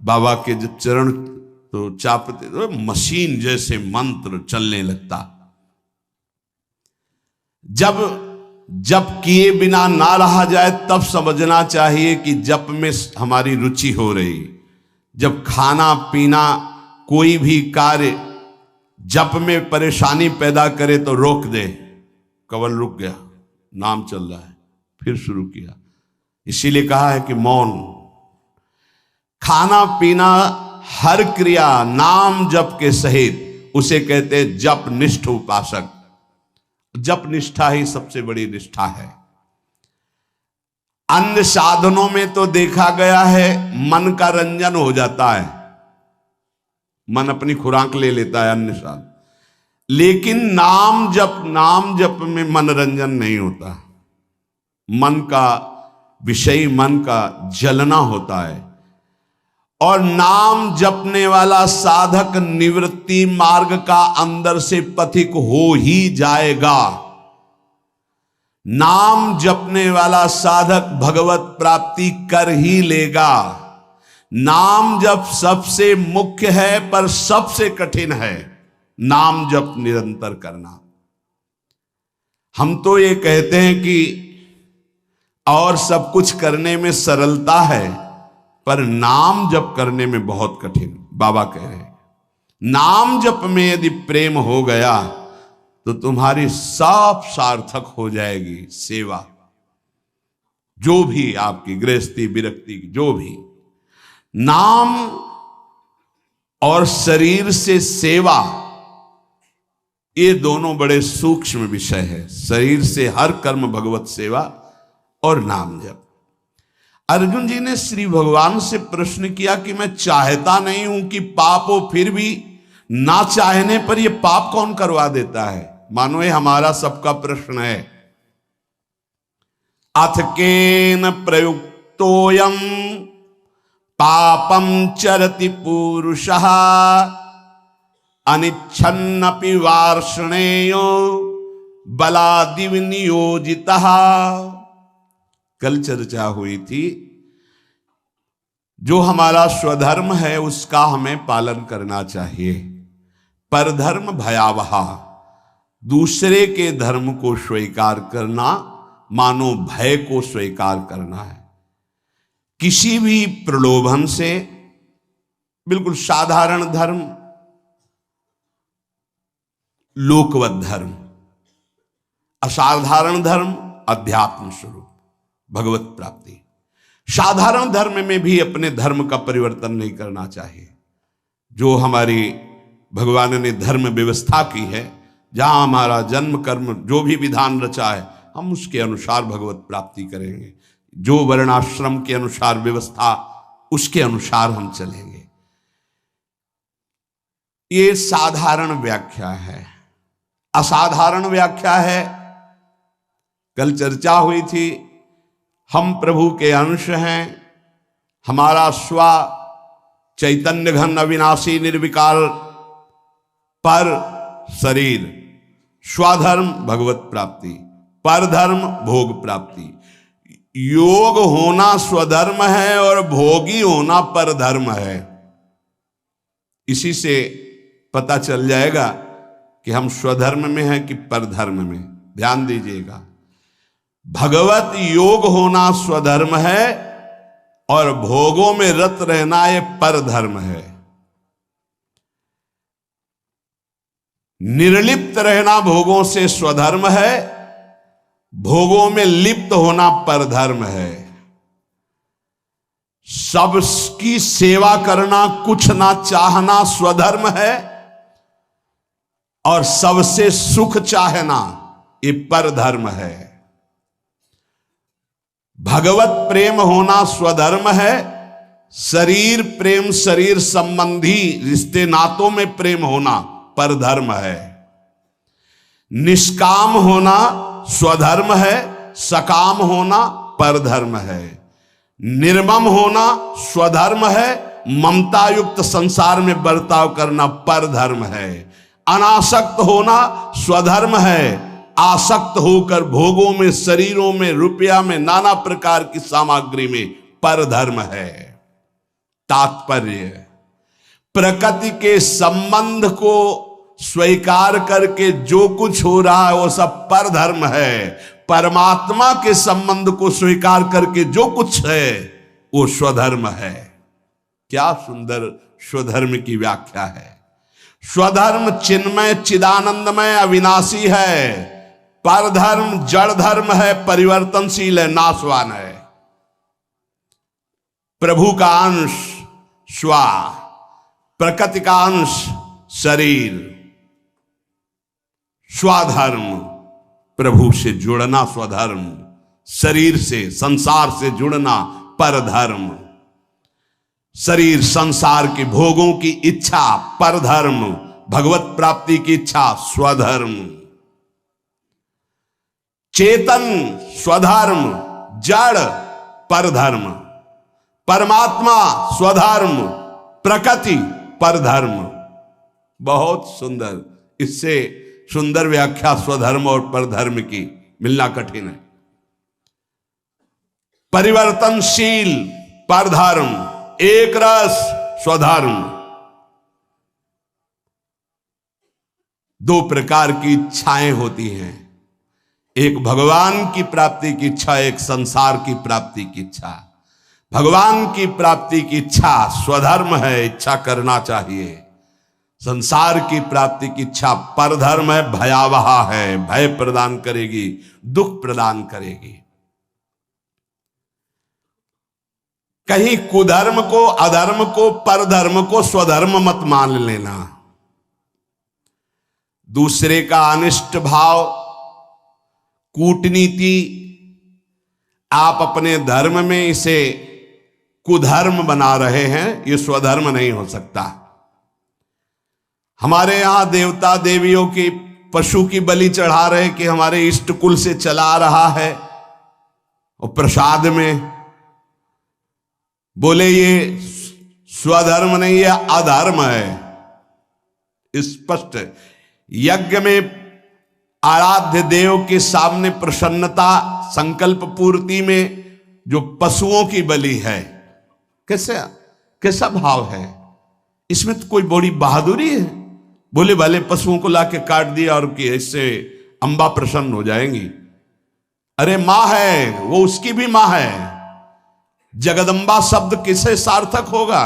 बाबा के जब चरण तो चापते तो मशीन जैसे मंत्र चलने लगता। जब जप किए बिना ना रहा जाए तब समझना चाहिए कि जप में हमारी रुचि हो रही। जब खाना पीना कोई भी कार्य जप में परेशानी पैदा करे तो रोक दे। कवल रुक गया, नाम चल रहा है, फिर शुरू किया। इसीलिए कहा है कि मौन। खाना पीना हर क्रिया नाम जप के सहित, उसे कहते हैं जप निष्ठ उपासक। जप निष्ठा ही सबसे बड़ी निष्ठा है। अन्य साधनों में तो देखा गया है मन का रंजन हो जाता है, मन अपनी खुराक ले लेता है अन्य साधन, लेकिन नाम जप में मनोरंजन नहीं होता। मन का विषय, मन का जलना होता है। और नाम जपने वाला साधक निवृत्ति मार्ग का अंदर से पथिक हो ही जाएगा। नाम जपने वाला साधक भगवत प्राप्ति कर ही लेगा। नाम जप सबसे मुख्य है पर सबसे कठिन है नाम जप निरंतर करना। हम तो ये कहते हैं कि और सब कुछ करने में सरलता है, पर नाम जप करने में बहुत कठिन। बाबा कह रहे हैं नाम जप में यदि प्रेम हो गया तो तुम्हारी सब सार्थक हो जाएगी सेवा, जो भी आपकी गृहस्थी विरक्ति जो भी। नाम और शरीर से सेवा, ये दोनों बड़े सूक्ष्म विषय है। शरीर से हर कर्म भगवत सेवा और नाम जप। अर्जुन जी ने श्री भगवान से प्रश्न किया कि मैं चाहता नहीं हूं कि पाप हो, फिर भी ना चाहने पर यह पाप कौन करवा देता है? मानो ये हमारा सबका प्रश्न है। अथ केन प्रयुक्त तोयम पापम चरति पुरुषः अनिच्छन्नपि वार्ष्णेयो बलादिव नियोजितः। कल चर्चा हुई थी, जो हमारा स्वधर्म है उसका हमें पालन करना चाहिए। परधर्म भयावह, दूसरे के धर्म को स्वीकार करना मानो भय को स्वीकार करना है। किसी भी प्रलोभन से, बिल्कुल साधारण धर्म, लोकवत धर्म, असाधारण धर्म, अध्यात्म स्वरूप, भगवत प्राप्ति। साधारण धर्म में भी अपने धर्म का परिवर्तन नहीं करना चाहिए। जो हमारी भगवान ने धर्म व्यवस्था की है, जहां हमारा जन्म कर्म जो भी विधान रचा है, हम उसके अनुसार भगवत प्राप्ति करेंगे। जो वर्णाश्रम के अनुसार व्यवस्था, उसके अनुसार हम चलेंगे। ये साधारण व्याख्या है। असाधारण व्याख्या है, कल चर्चा हुई थी, हम प्रभु के अंश हैं। हमारा स्व चैतन्य घन अविनाशी निर्विकार पर शरीर, स्वधर्म भगवत प्राप्ति, परधर्म भोग प्राप्ति। योग होना स्वधर्म है और भोगी होना परधर्म है। इसी से पता चल जाएगा कि हम स्वधर्म में हैं कि परधर्म में। ध्यान दीजिएगा, भगवत योग होना स्वधर्म है और भोगों में रत रहना ये परधर्म है। निर्लिप्त रहना भोगों से स्वधर्म है, भोगों में लिप्त होना परधर्म है। सबकी सेवा करना, कुछ ना चाहना स्वधर्म है, और सबसे सुख चाहना ये परधर्म है। भगवत प्रेम होना स्वधर्म है, शरीर प्रेम, शरीर संबंधी रिश्ते नातों में प्रेम होना परधर्म है। निष्काम होना स्वधर्म है, सकाम होना परधर्म है। निर्मम होना स्वधर्म है, ममता युक्त संसार में बर्ताव करना परधर्म है। अनासक्त होना स्वधर्म है, आसक्त होकर भोगों में, शरीरों में, रुपया में, नाना प्रकार की सामग्री में परधर्म है। तात्पर्य, प्रकृति के संबंध को स्वीकार करके जो कुछ हो रहा है वो सब परधर्म है। परमात्मा के संबंध को स्वीकार करके जो कुछ है वो स्वधर्म है। क्या सुंदर स्वधर्म की व्याख्या है। स्वधर्म चिन्मय, चिदानंदमय, अविनाशी है। परधर्म जड़ धर्म है, परिवर्तनशील है, नाशवान है। प्रभु का अंश स्व, प्रकृति का अंश शरीर। स्वधर्म प्रभु से जुड़ना स्वधर्म, शरीर से, संसार से जुड़ना परधर्म। शरीर संसार के भोगों की इच्छा परधर्म, भगवत प्राप्ति की इच्छा स्वधर्म। चेतन स्वधर्म, जड़ परधर्म। परमात्मा स्वधर्म, प्रकृति परधर्म। बहुत सुंदर, इससे सुंदर व्याख्या स्वधर्म और परधर्म की मिलना कठिन है। परिवर्तनशील परधर्म, एक रस स्वधर्म। दो प्रकार की इच्छाएं होती हैं, एक भगवान की प्राप्ति की इच्छा, एक संसार की प्राप्ति की इच्छा। भगवान की प्राप्ति की इच्छा स्वधर्म है, इच्छा करना चाहिए। संसार की प्राप्ति की इच्छा परधर्म है, भयावह है, भय प्रदान करेगी, दुख प्रदान करेगी। कहीं कुधर्म को, अधर्म को, परधर्म को स्वधर्म मत मान लेना। दूसरे का अनिष्ट भाव, कूटनीति आप अपने धर्म में इसे कुधर्म बना रहे हैं, ये स्वधर्म नहीं हो सकता। हमारे यहां देवता देवियों की, पशु की बलि चढ़ा रहे कि हमारे इष्ट कुल से चला रहा है, और प्रसाद में बोले ये स्वधर्म नहीं, ये अधर्म है। स्पष्ट है। यज्ञ में आराध्य देव के सामने प्रसन्नता, संकल्प पूर्ति में जो पशुओं की बलि है, कैसा भाव है इसमें? तो कोई बड़ी बहादुरी है? बोले भले पशुओं को लाके काट दिया और कि इससे अंबा प्रसन्न हो जाएंगी। अरे मां है वो, उसकी भी मां है। जगदम्बा शब्द किसे सार्थक होगा?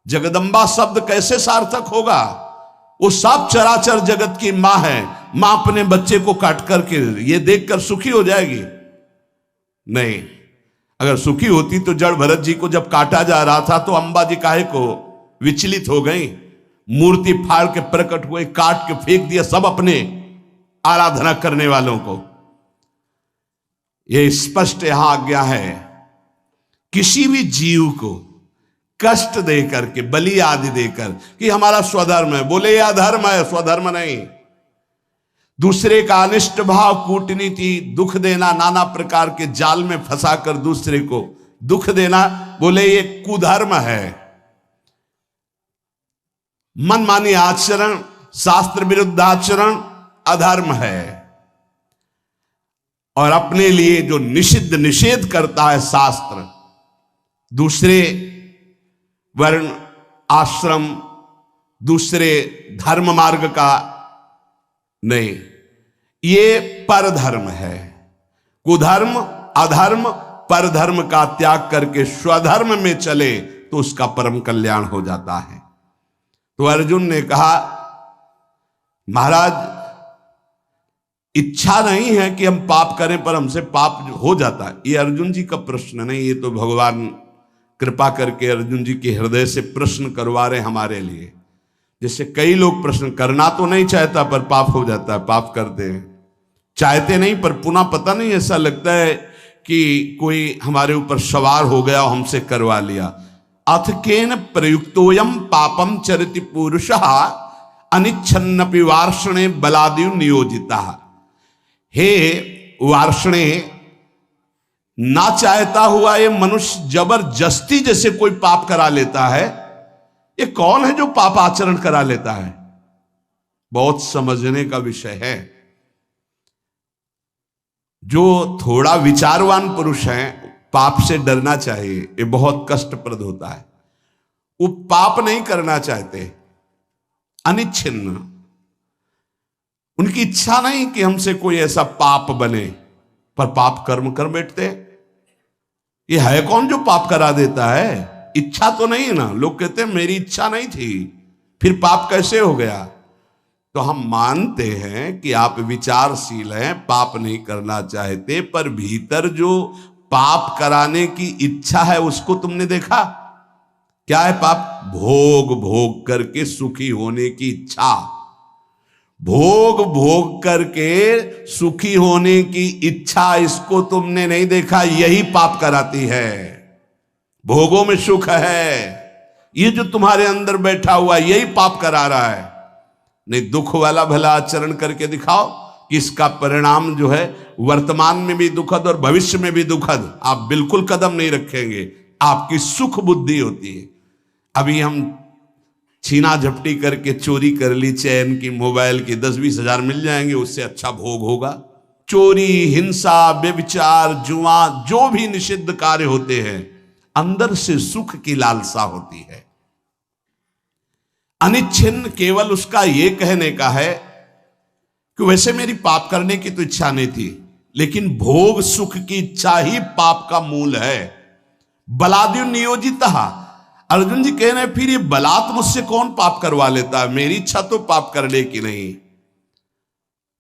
जगदम्बा शब्द कैसे सार्थक होगा? वो सब चराचर जगत की मां है। मां अपने बच्चे को काट करके ये देखकर सुखी हो जाएगी? नहीं। अगर सुखी होती तो जड़ भरत जी को जब काटा जा रहा था तो अंबा जी काहे को विचलित हो गई? मूर्ति फाड़ के प्रकट हुए, काट के फेंक दिया सब अपने आराधना करने वालों को। यह स्पष्ट यहां आज्ञा है, किसी भी जीव को कष्ट देकर के, बलि आदि देकर कि हमारा स्वधर्म है, बोले यह अधर्म है, स्वधर्म नहीं। दूसरे का अनिष्ट भाव, कूटनीति, दुख देना, नाना प्रकार के जाल में फंसाकर दूसरे को दुख देना, बोले ये कुधर्म है। मनमानी आचरण, शास्त्र विरुद्ध आचरण अधर्म है। और अपने लिए जो निषेध करता है शास्त्र, दूसरे वर्ण आश्रम, दूसरे धर्म मार्ग का नहीं, ये परधर्म है। कुधर्म, अधर्म, परधर्म का त्याग करके स्वधर्म में चले तो उसका परम कल्याण हो जाता है। तो अर्जुन ने कहा, महाराज इच्छा नहीं है कि हम पाप करें, पर हमसे पाप हो जाता है। ये अर्जुन जी का प्रश्न नहीं, ये तो भगवान कृपा करके अर्जुन जी के हृदय से प्रश्न करवा रहे हमारे लिए। जैसे कई लोग प्रश्न करना तो नहीं चाहता पर पाप हो जाता है, पाप करते हैं। चाहते नहीं पर पुनः पता नहीं, ऐसा लगता है कि कोई हमारे ऊपर सवार हो गया और हमसे करवा लिया। अथ केन प्रयुक्तोयम पापम चरिति पुरुषः अनिच्छन्नपि वार्षणे बलादिव नियोजिता। हे वार्षणे, ना चाहता हुआ ये मनुष्य जबरदस्ती जैसे कोई पाप करा लेता है। ये कौन है जो पाप आचरण करा लेता है? बहुत समझने का विषय है। जो थोड़ा विचारवान पुरुष है, पाप से डरना चाहिए, ये बहुत कष्टप्रद होता है। वो पाप नहीं करना चाहते, अनिच्छिन्न, उनकी इच्छा नहीं कि हमसे कोई ऐसा पाप बने, पर पाप कर्म कर बैठते। ये है कौन जो पाप करा देता है? इच्छा तो नहीं है ना। लोग कहते हैं मेरी इच्छा नहीं थी, फिर पाप कैसे हो गया? तो हम मानते हैं कि आप विचारशील हैं, पाप नहीं करना चाहते, पर भीतर जो पाप कराने की इच्छा है उसको तुमने देखा? क्या है पाप? भोग करके सुखी होने की इच्छा। भोग करके सुखी होने की इच्छा, इसको तुमने नहीं देखा? यही पाप कराती है। भोगों में सुख है, ये जो तुम्हारे अंदर बैठा हुआ यही पाप करा रहा है। नहीं, दुख वाला भला आचरण करके दिखाओ कि इसका परिणाम जो है वर्तमान में भी दुखद और भविष्य में भी दुखद, आप बिल्कुल कदम नहीं रखेंगे। आपकी सुख बुद्धि होती है। अभी हम छीना झपटी करके चोरी कर ली चैन की, मोबाइल की, 10-20 हजार मिल जाएंगे, उससे अच्छा भोग होगा। चोरी, हिंसा, व्यभिचार, जुआ, जो भी निषिद्ध कार्य होते हैं, अंदर से सुख की लालसा होती है। अनिच्छिन्न केवल उसका ये कहने का है कि वैसे मेरी पाप करने की तो इच्छा नहीं थी, लेकिन भोग सुख की इच्छा ही पाप का मूल है। बलाद्यु नियोजितः, अर्जुन जी कह रहे हैं फिर ये बलात् मुझसे कौन पाप करवा लेता है? मेरी इच्छा तो पाप करने की नहीं।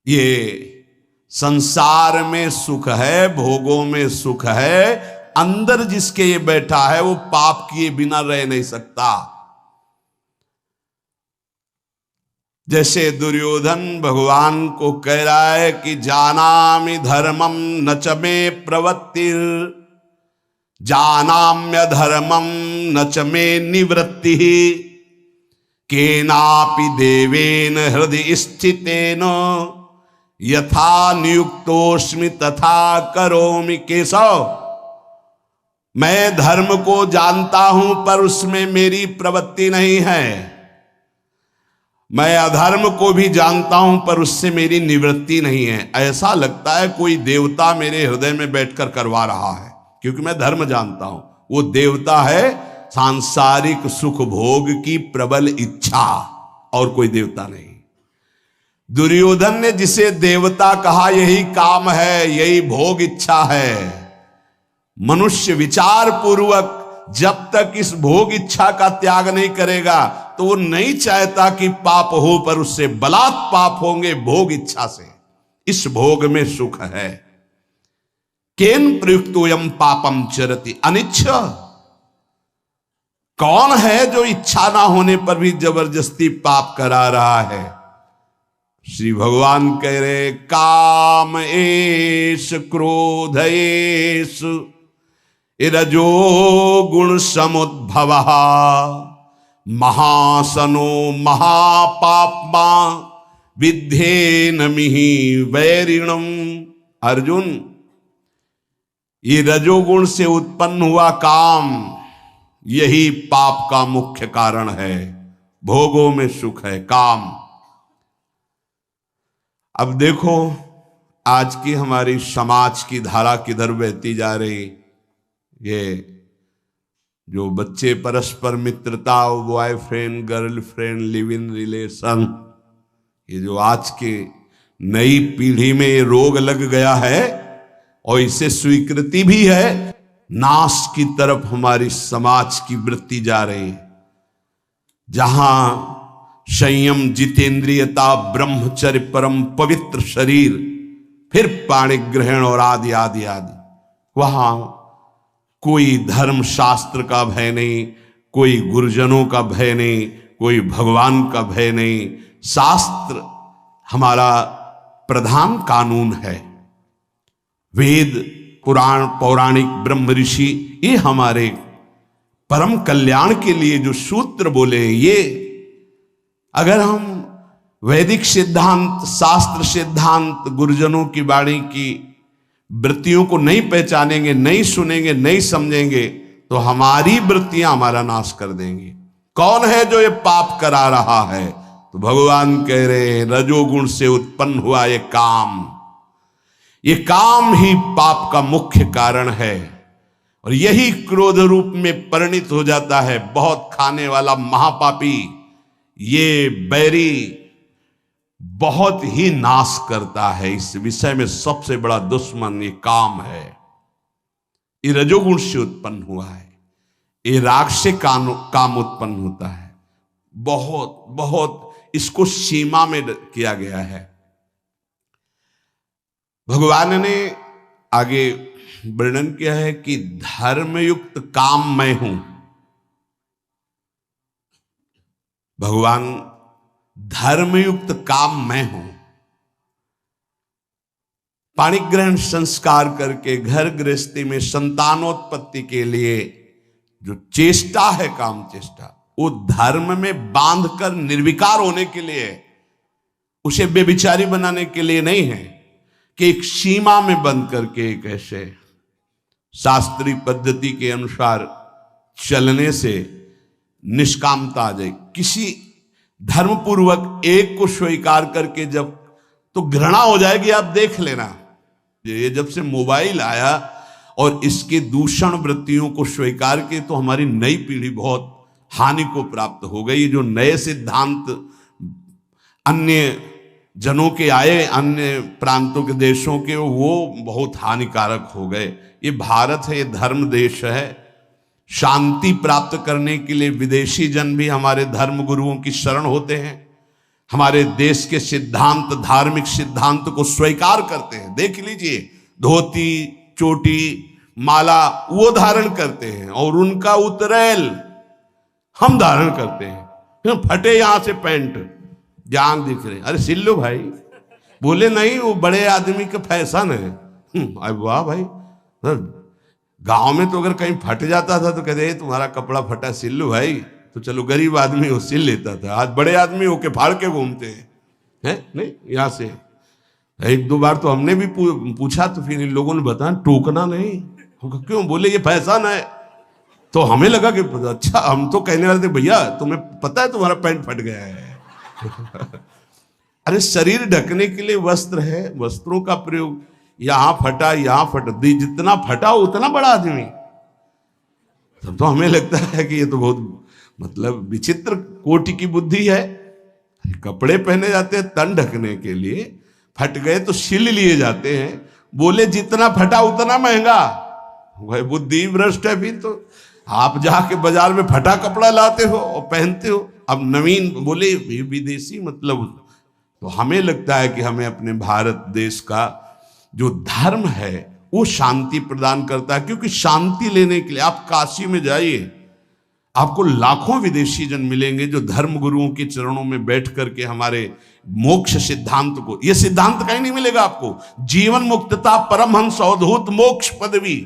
ये संसार में सुख है, भोगों में सुख है, अंदर जिसके ये बैठा है वो पाप किए बिना रह नहीं सकता। जैसे दुर्योधन भगवान को कह रहा है कि जानामि धर्मम न च मे प्रवृत्तिर, जानाम्य धर्मम न च मे निवृत्ति, केनापि देवेन हृदय स्थितेन यथा नियुक्तोस्मि तथा करोमि। केशव, मैं धर्म को जानता हूं पर उसमें मेरी प्रवृत्ति नहीं है। मैं अधर्म को भी जानता हूं पर उससे मेरी निवृत्ति नहीं है। ऐसा लगता है कोई देवता मेरे हृदय में बैठकर करवा रहा है, क्योंकि मैं धर्म जानता हूं। वो देवता है सांसारिक सुख भोग की प्रबल इच्छा, और कोई देवता नहीं। दुर्योधन ने जिसे देवता कहा यही काम है, यही भोग इच्छा है। मनुष्य विचार पूर्वक जब तक इस भोग इच्छा का त्याग नहीं करेगा तो वो नहीं चाहता कि पाप हो, पर उससे बलात् पाप होंगे भोग इच्छा से। इस भोग में सुख है। केन प्रयुक्तोयम पापम चरति अनिच्छ। कौन है जो इच्छा ना होने पर भी जबरदस्ती पाप करा रहा है? श्री भगवान कह रहे काम एष क्रोध एष रजो गुण समुद्भव महासनो महापापमा विद्धेन मिहि वैरिणम। अर्जुन, ये रजोगुण से उत्पन्न हुआ काम, यही पाप का मुख्य कारण है। भोगों में सुख है, काम। अब देखो आज की हमारी समाज की धारा किधर बहती जा रही। ये जो बच्चे परस्पर मित्रता, boyfriend girlfriend, live in relation, ये जो आज के नई पीढ़ी में ये रोग लग गया है और इसे स्वीकृति भी है, नाश की तरफ हमारी समाज की वृत्ति जा रही है। जहां संयम, जितेंद्रियता, ब्रह्मचर्य, परम पवित्र शरीर, फिर पाणि ग्रहण और आदि आदि आदि, वहां कोई धर्म शास्त्र का भय नहीं, कोई गुरुजनों का भय नहीं, कोई भगवान का भय नहीं। शास्त्र हमारा प्रधान कानून है। वेद, पुराण, पौराणिक, ब्रह्म ऋषि, ये हमारे परम कल्याण के लिए जो सूत्र बोले, ये अगर हम वैदिक सिद्धांत, शास्त्र सिद्धांत, गुरुजनों की वाणी की वृत्तियों को नहीं पहचानेंगे, नहीं सुनेंगे, नहीं समझेंगे, तो हमारी वृत्तियां हमारा नाश कर देंगी। कौन है जो ये पाप करा रहा है? तो भगवान कह रहे हैं रजोगुण से उत्पन्न हुआ ये काम, ये काम ही पाप का मुख्य कारण है। और यही क्रोध रूप में परिणित हो जाता है। बहुत खाने वाला महापापी, ये बैरी बहुत ही नाश करता है। इस विषय में सबसे बड़ा दुश्मन ये काम है। ये रजोगुण से उत्पन्न हुआ है। ये राग से काम उत्पन्न होता है। बहुत बहुत इसको सीमा में किया गया है। भगवान ने आगे वर्णन किया है कि धर्मयुक्त काम मैं हूं। भगवान धर्मयुक्त काम मैं हूं। पाणिग्रहण संस्कार करके घर गृहस्थी में संतानोत्पत्ति के लिए जो चेष्टा है, काम चेष्टा, वो धर्म में बांधकर निर्विकार होने के लिए, उसे बेविचारी बनाने के लिए नहीं है कि एक सीमा में बंद करके एक ऐसे शास्त्रीय पद्धति के अनुसार चलने से निष्कामता आ जाए। किसी धर्मपूर्वक एक को स्वीकार करके जब, तो घृणा हो जाएगी। आप देख लेना, ये जब से मोबाइल आया और इसके दूषण वृत्तियों को स्वीकार के, तो हमारी नई पीढ़ी बहुत हानि को प्राप्त हो गई। जो नए सिद्धांत अन्य जनों के आए, अन्य प्रांतों के देशों के, वो बहुत हानिकारक हो गए। ये भारत है, ये धर्म देश है। शांति प्राप्त करने के लिए विदेशी जन भी हमारे धर्म गुरुओं की शरण होते हैं। हमारे देश के सिद्धांत, धार्मिक सिद्धांत को स्वीकार करते हैं। देख लीजिए, धोती, चोटी, माला वो धारण करते हैं और उनका उतरैल हम धारण करते हैं। फटे यहां से पैंट, जांग दिख रहे, अरे सिल लो भाई। बोले नहीं, वो बड़े आदमी का फैशन है। अरे वाह भाई, गांव में तो अगर कहीं फट जाता था तो कहते तुम्हारा कपड़ा फटा, सिल लो भाई। तो चलो गरीब आदमी वो सिल लेता था। आज बड़े आदमी होके फाड़ के घूमते हैं। नहीं, यहां से एक दो बार तो हमने भी पूछा, तो फिर इन लोगों ने बताया टोकना नहीं, क्यों? बोले ये फैशन है। तो हमें लगा कि अच्छा, हम तो कहने वाले थे भैया तुम्हें पता है तुम्हारा पैंट फट गया है। अरे शरीर ढकने के लिए वस्त्र है, वस्त्रों का प्रयोग। यहां फटा, यहां फट दी, जितना फटा उतना बड़ा आदमी। तब तो हमें लगता है कि ये तो बहुत मतलब विचित्र कोटि की बुद्धि है। कपड़े पहने जाते हैं तन ढकने के लिए, फट गए तो सिल लिए जाते हैं। बोले जितना फटा उतना महंगा। वह बुद्धि भ्रष्ट है। फिर तो आप जाके बाजार में फटा कपड़ा लाते हो और पहनते हो। अब नवीन बोले विदेशी मतलब। तो हमें लगता है कि हमें अपने भारत देश का जो धर्म है वो शांति प्रदान करता है। क्योंकि शांति लेने के लिए आप काशी में जाइए, आपको लाखों विदेशी जन मिलेंगे जो धर्म गुरुओं के चरणों में बैठ करके हमारे मोक्ष सिद्धांत को, यह सिद्धांत कहीं नहीं मिलेगा आपको। जीवन मुक्तता, परमहंस अवधूत मोक्ष पदवी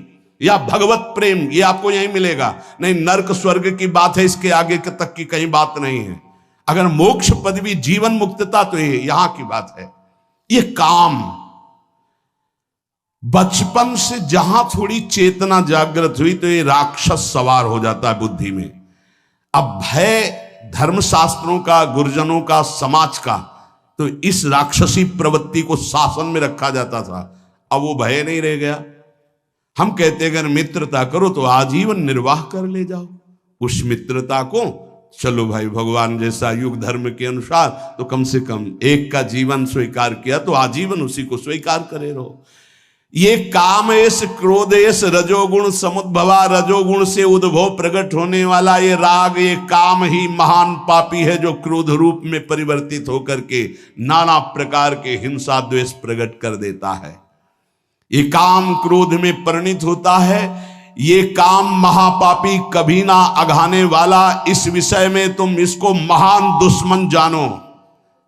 या भगवत प्रेम, ये आपको यहीं मिलेगा। नहीं, नरक स्वर्ग की बात है, इसके आगे तक की कहीं बात नहीं है। अगर मोक्ष पदवी, जीवन मुक्तता, तो ये यहां की बात है। ये काम बचपन से जहां थोड़ी चेतना जागृत हुई तो ये राक्षस सवार हो जाता है बुद्धि में। अब भय धर्मशास्त्रों का, गुरुजनों का, समाज का, तो इस राक्षसी प्रवृत्ति को शासन में रखा जाता था। अब वो भय नहीं रह गया। हम कहते अगर मित्रता करो तो आजीवन निर्वाह कर ले जाओ। उस मित्रता को चलो भाई, भगवान जैसा युग धर्म के अनुसार तो कम से कम एक का जीवन स्वीकार किया तो आजीवन उसी को स्वीकार करे रहो। ये कामेश, क्रोधेश, रजोगुण समुद्भवा, रजोगुण से उद्भव प्रकट होने वाला ये राग, ये काम ही महान पापी है जो क्रोध रूप में परिवर्तित होकर के नाना प्रकार के हिंसा द्वेष प्रकट कर देता है। ये काम क्रोध में परिणित होता है। ये काम महापापी, कभी ना अघाने वाला। इस विषय में तुम इसको महान दुश्मन जानो।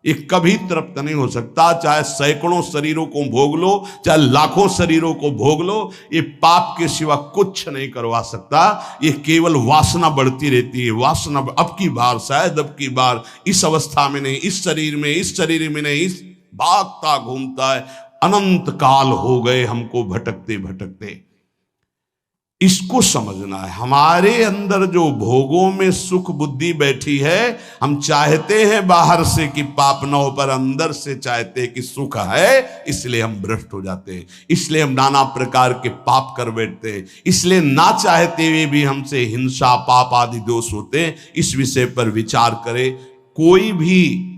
ये कभी तृप्त नहीं हो सकता, चाहे सैकड़ों शरीरों को भोग लो, चाहे लाखों शरीरों को भोग लो, ये पाप के सिवा कुछ नहीं करवा सकता। ये केवल वासना बढ़ती रहती है। वासना अब की बार, शायद अब की बार, इस अवस्था में नहीं, इस शरीर में, इस शरीर में नहीं, इस भागता घूमता है। अनंत काल हो गए हमको भटकते भटकते। इसको समझना है। हमारे अंदर जो भोगों में सुख बुद्धि बैठी है, हम चाहते हैं बाहर से कि पाप न हो, पर अंदर से चाहते हैं कि सुख है, इसलिए हम भ्रष्ट हो जाते हैं। इसलिए हम नाना प्रकार के पाप कर बैठते हैं। इसलिए ना चाहते हुए भी हमसे हिंसा, पाप आदि दोष होते हैं। इस विषय पर विचार करें। कोई भी